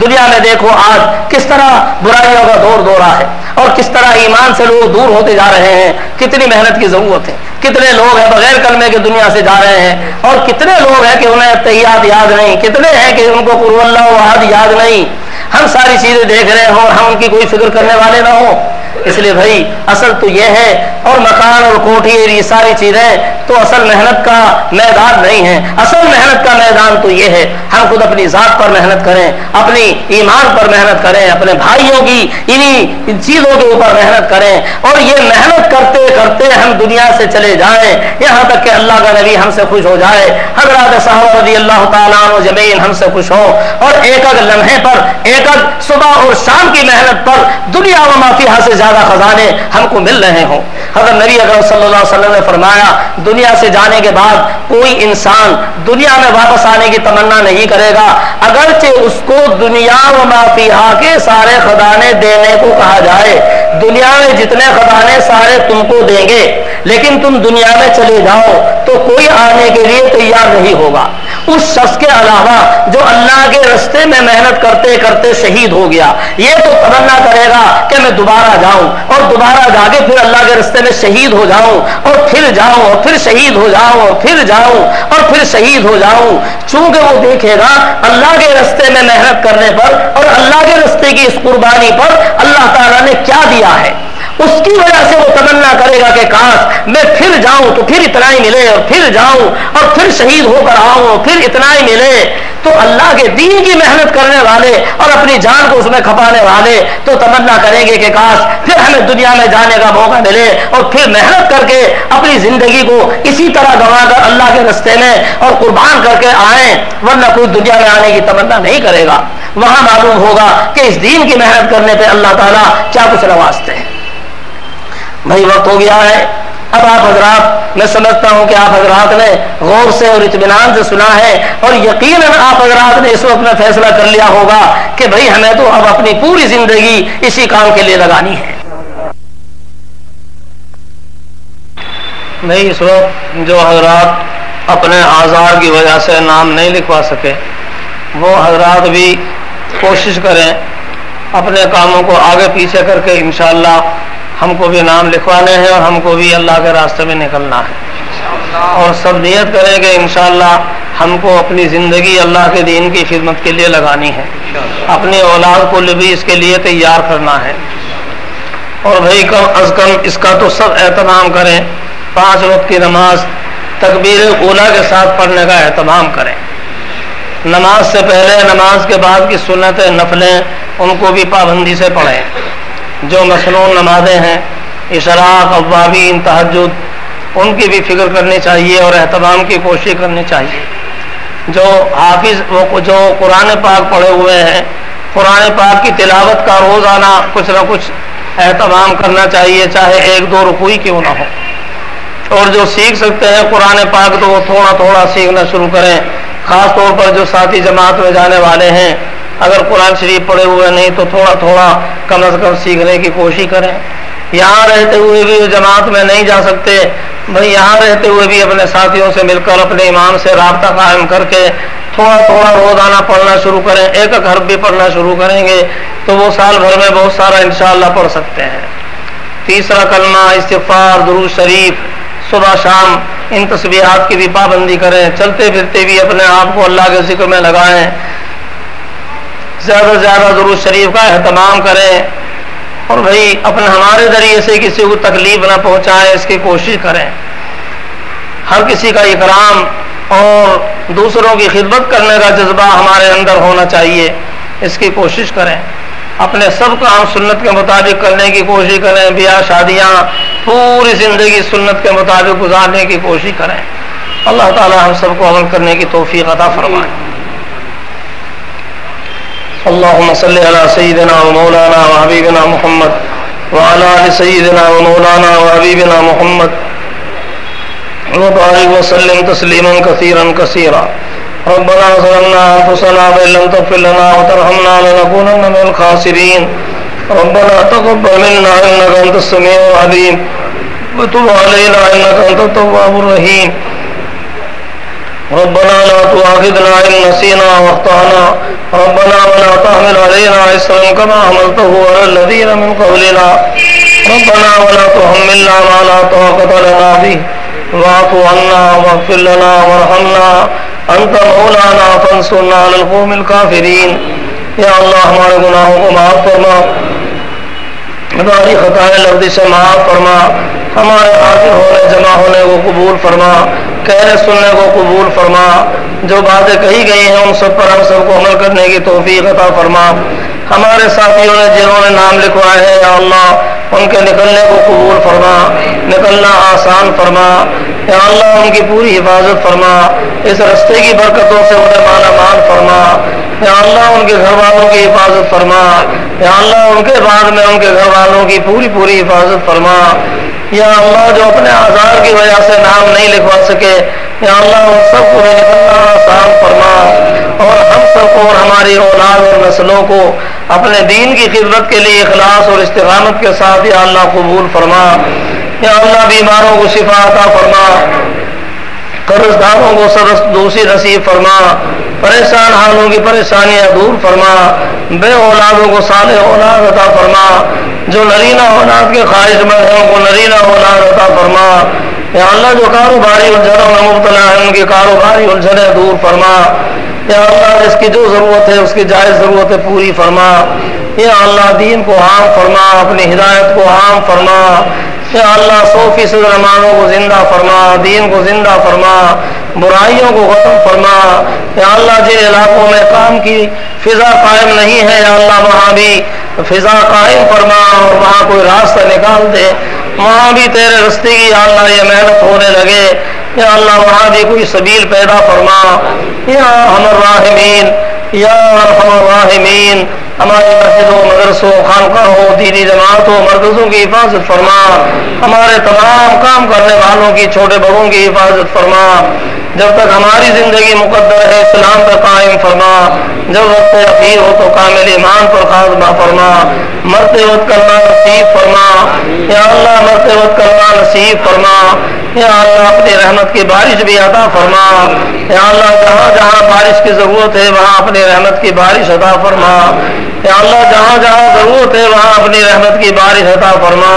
دنیا میں دیکھو آج کس طرح برائیوں کا دور دورہ ہے اور کس طرح ایمان سے لوگ دور ہوتے جا رہے ہیں، کتنی محنت کی ضرورت ہے، کتنے لوگ ہیں بغیر کلمے کے دنیا سے جا رہے ہیں، اور کتنے لوگ ہیں کہ انہیں تحیات یاد نہیں، کتنے ہیں کہ ان کو قل اللہ احد یاد نہیں۔ ہم ساری چیزیں دیکھ رہے ہوں اور ہم ان کی کوئی فکر کرنے والے نہ ہوں۔ اس لیے بھائی اصل تو یہ ہے، اور مکان اور کوٹھی اور یہ ساری چیزیں تو اصل محنت کا میدان نہیں ہے، اصل محنت کا میدان تو یہ ہے ہم خود اپنی ذات پر محنت کریں، اپنی ایمان پر محنت کریں، اپنے بھائیوں کی انہی چیزوں کے اوپر محنت کریں، اور یہ محنت کرتے کرتے ہم دنیا سے چلے جائیں یہاں تک کہ اللہ کا نبی ہم سے خوش ہو جائے، حضرات صحابہ رضی اللہ تعالیٰ عنہ جمعین ہم سے خوش ہو، اور ایک ایک لمحے پر، ایک ایک صبح اور شام کی محنت پر دنیا و ما فیہا سے زیادہ خزانے ہم کو مل رہے ہوں۔ حضرت نبی اکرم صلی اللہ علیہ وسلم نے فرمایا دنیا سے جانے کے بعد کوئی انسان دنیا میں واپس آنے کی تمنا نہیں کرے گا، اگرچہ اس کو دنیا و ما فیہا کے سارے خزانے دینے کو کہا جائے، دنیا میں جتنے خزانے سارے تم کو دیں گے، لیکن تم دنیا میں چلے جاؤ تو کوئی آنے کے لیے تیار نہیں ہوگا اس شخص کے علاوہ جو اللہ کے راستے میں محنت کرتے کرتے شہید ہو گیا۔ یہ تو تمنا کرے گا کہ میں دوبارہ جاؤں اور دوبارہ جا کے پھر اللہ کے راستے میں شہید ہو جاؤں اور پھر جاؤں اور پھر شہید ہو جاؤں اور پھر جاؤں اور پھر شہید ہو جاؤں، چونکہ وہ دیکھے گا اللہ کے راستے میں محنت کرنے پر اور اللہ کے راستے کی اس قربانی پر اللہ تعالیٰ نے کیا دیا ہے، اس کی وجہ سے وہ تمنا کرے گا کہ کاش میں پھر جاؤں تو پھر اتنا ہی ملے، اور پھر جاؤں اور پھر شہید ہو کر آؤں اور پھر اتنا ہی ملے۔ تو اللہ کے دین کی محنت کرنے والے اور اپنی جان کو اس میں کھپانے والے تو تمنا کریں گے کہ کاش پھر ہمیں دنیا میں جانے کا موقع ملے اور پھر محنت کر کے اپنی زندگی کو اسی طرح گنوا کر اللہ کے راستے میں اور قربان کر کے آئیں، ورنہ کوئی دنیا میں آنے کی تمنا نہیں کرے گا۔ وہاں معلوم ہوگا کہ اس دین کی محنت کرنے پہ اللہ تعالیٰ کیا کچھ نوازتے ہیں۔ بھائی وقت ہو گیا ہے، اب آپ حضرات، میں سمجھتا ہوں کہ آپ حضرات نے غور سے اور اطمینان سے سنا ہے، اور یقیناً آپ حضرات نے اس وقت میں فیصلہ کر لیا ہوگا کہ بھئی ہمیں تو اب اپنی پوری زندگی اسی کام کے لیے لگانی ہے۔ بھئی اس وقت جو حضرات اپنے آزار کی وجہ سے نام نہیں لکھوا سکے وہ حضرات بھی کوشش کریں اپنے کاموں کو آگے پیچھے کر کے، انشاءاللہ ہم کو بھی نام لکھوانے ہیں اور ہم کو بھی اللہ کے راستے میں نکلنا ہے، اور سب نیت کریں کہ انشاءاللہ ہم کو اپنی زندگی اللہ کے دین کی خدمت کے لیے لگانی ہے، اپنی اولاد کو بھی اس کے لیے تیار کرنا ہے، اور بھائی کم از کم اس کا تو سب اہتمام کریں، 5 وقت کی نماز تکبیر اولیٰ کے ساتھ پڑھنے کا اہتمام کریں، نماز سے پہلے نماز کے بعد کی سنتیں نفلیں ان کو بھی پابندی سے پڑھیں، جو مسنون نمازیں ہیں اشراق، اوابین، تہجد، ان کی بھی فکر کرنی چاہیے اور اہتمام کی کوشش کرنی چاہیے۔ جو حافظ وہ جو قرآن پاک پڑھے ہوئے ہیں، قرآن پاک کی تلاوت کا روزانہ کچھ نہ کچھ اہتمام کرنا چاہیے، چاہے 1-2 رکوع کیوں نہ ہو، اور جو سیکھ سکتے ہیں قرآن پاک تو وہ تھوڑا تھوڑا سیکھنا شروع کریں، خاص طور پر جو ساتھی جماعت میں جانے والے ہیں اگر قرآن شریف پڑھے ہوئے نہیں تو تھوڑا تھوڑا کم از کم سیکھنے کی کوشش کریں۔ یہاں رہتے ہوئے بھی جماعت میں نہیں جا سکتے، بھائی یہاں رہتے ہوئے بھی اپنے ساتھیوں سے مل کر اپنے امام سے رابطہ قائم کر کے تھوڑا تھوڑا روزانہ پڑھنا شروع کریں، ایک حرف بھی پڑھنا شروع کریں گے تو وہ سال بھر میں بہت سارا انشاءاللہ پڑھ سکتے ہیں۔ تیسرا کلمہ، استغفار، درود شریف، صبح شام ان تسبیحات کی بھی پابندی کریں، چلتے پھرتے بھی اپنے آپ کو اللہ کے ذکر میں لگائیں، زیادہ سے زیادہ درود شریف کا اہتمام کریں، اور بھائی اپنے ہمارے ذریعے سے کسی کو تکلیف نہ پہنچائیں اس کی کوشش کریں، ہر کسی کا اکرام اور دوسروں کی خدمت کرنے کا جذبہ ہمارے اندر ہونا چاہیے، اس کی کوشش کریں، اپنے سب کام سنت کے مطابق کرنے کی کوشش کریں، بیاہ شادیاں پوری زندگی سنت کے مطابق گزارنے کی کوشش کریں۔ اللہ تعالی ہم سب کو عمل کرنے کی توفیق عطا فرمائے۔ اللهم صل على سيدنا ومولانا وحبيبنا محمد وعلى آل سيدنا ومولانا وحبيبنا محمد وبارك وسلم تسليما كثيرا كثيرا۔ ربنا ظلمنا أنفسنا وإن لم تغفر لنا وترحمنا لنكونن من الخاسرين۔ ربنا تقبل منا إنك أنت السميع العليم وتب علينا إنك أنت التواب الرحيم۔ ربنا لا تؤاخذنا إن نسينا واخطأنا ربنا ولا تحمل علينا إصرا كما حملته على الذين من قبلنا ربنا ولا تحملنا ما لا طاقة لنا به واعف عنا واغفر لنا وارحمنا أنت مولانا فانصرنا على القوم الكافرين. یا اللہ ہمارے گناہوں کو معاف فرما، ہماری خطائیں لفظ سے معاف فرما، ہمارے حاضر ہونے جمع ہونے کو قبول فرما، کہنے سننے کو قبول فرما، جو باتیں کہی گئی ہیں ان سب پر ہم سب کو عمل کرنے کی توفیق عطا فرما. ہمارے ساتھیوں نے جنہوں نے نام لکھوائے ہیں یا اللہ ان کے نکلنے کو قبول فرما، نکلنا آسان فرما. یا اللہ ان کی پوری حفاظت فرما، اس رستے کی برکتوں سے انہیں مالا مال فرما. یا اللہ ان کے گھر والوں کی حفاظت فرما. یا اللہ ان کے بعد میں ان کے گھر والوں کی پوری حفاظت فرما. یا اللہ جو اپنے آزار کی وجہ سے نام نہیں لکھوا سکے یا اللہ ان سب کو نکلنا آسان فرما، اور ہم سب کو اور ہماری اولاد اور نسلوں کو اپنے دین کی خدمت کے لیے اخلاص اور استقامت کے ساتھ یا اللہ قبول فرما. یا اللہ بیماروں کو شفا عطا فرما، قرض داروں کو دوسری نصیب فرما، پریشان حالوں کی پریشانیاں دور فرما، بے اولادوں کو صالح اولاد عطا فرما، جو نرینہ اولاد کے خواہش مند ہیں ان کو نرینہ اولاد عطا فرما. یا اللہ جو کاروباری الجھنوں میں مبتلا ہے ان کی کاروباری الجھنیں دور فرما. یا اللہ جس کی جو ضرورت ہے اس کی جائز ضرورت ہے پوری فرما. یا اللہ دین کو عام فرما، اپنی ہدایت کو عام فرما. یا اللہ 100% نمازوں کو زندہ فرما، دین کو زندہ فرما، برائیوں کو ختم فرما. یا اللہ جن علاقوں میں کام کی فضا قائم نہیں ہے یا اللہ وہاں بھی فضا قائم فرما، اور وہاں کوئی راستہ نکال دے، وہاں بھی تیرے رستے کی یا اللہ یہ محنت ہونے لگے. یا اللہ وہاں بھی کوئی سبیل پیدا فرما. یا ارحم الراحمین، یا ارحم الراحمین، ہماری مسجدوں مدرسوں خانقاہوں دینی جماعتوں مرکزوں کی حفاظت فرما. ہمارے تمام کام کرنے والوں کی چھوٹے بڑوں کی حفاظت فرما. جب تک ہماری زندگی مقدر ہے اسلام پر قائم فرما، جب وقت اخیر ہو تو کامل ایمان پر خاتمہ فرما. مرتے وقت کرنا نصیب فرما. یا اللہ مرتے وقت کرنا نصیب فرما. یا اللہ اپنی رحمت کی بارش بھی عطا فرما. یا اللہ جہاں جہاں بارش کی ضرورت ہے وہاں اپنی رحمت کی بارش عطا فرما. یا اللہ جہاں جہاں ضرورت ہے وہاں اپنی رحمت کی بارش عطا فرما.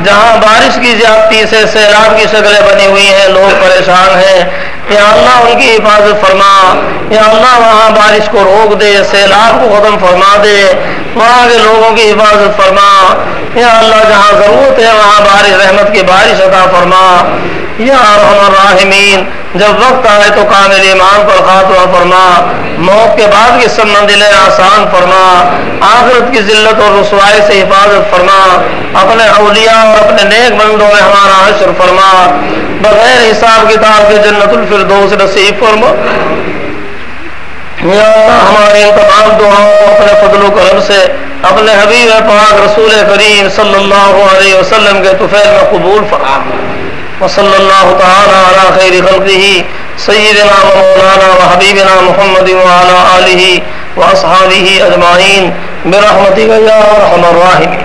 جہاں بارش کی زیادتی سے سیلاب کی شکلیں بنی ہوئی ہیں، لوگ پریشان ہیں، یا اللہ ان کی حفاظت فرما. یا اللہ وہاں بارش کو روک دے، سیلاب کو ختم فرما دے، وہاں کے لوگوں کی حفاظت فرما. یا اللہ جہاں ضرورت ہے وہاں بارش رحمت کی بارش عطا فرما. یا ارحم الراحمین جب وقت آئے تو کامل ایمان پر خاتمہ فرما. موت کے بعد کی سب منزلیں آسان فرما. آخرت کی ذلت اور رسوائی سے حفاظت فرما. اپنے اولیاء اور اپنے نیک بندوں میں ہمارا حشر فرما. بغیر حساب کتاب کے جنت الفردوس نصیب فرما. یا ہماری تمام دعاؤں کو اپنے فضل و کرم سے اپنے حبیب پاک رسول کریم صلی اللہ علیہ وسلم کے طفیل میں قبول فرما. وصلی اللہ تعالی علی خیر خلقہ سیدنا و مولانا و حبیبنا محمد وعلی آلہ و اصحابہ اجمعین برحمتک یا ارحم الراحمین.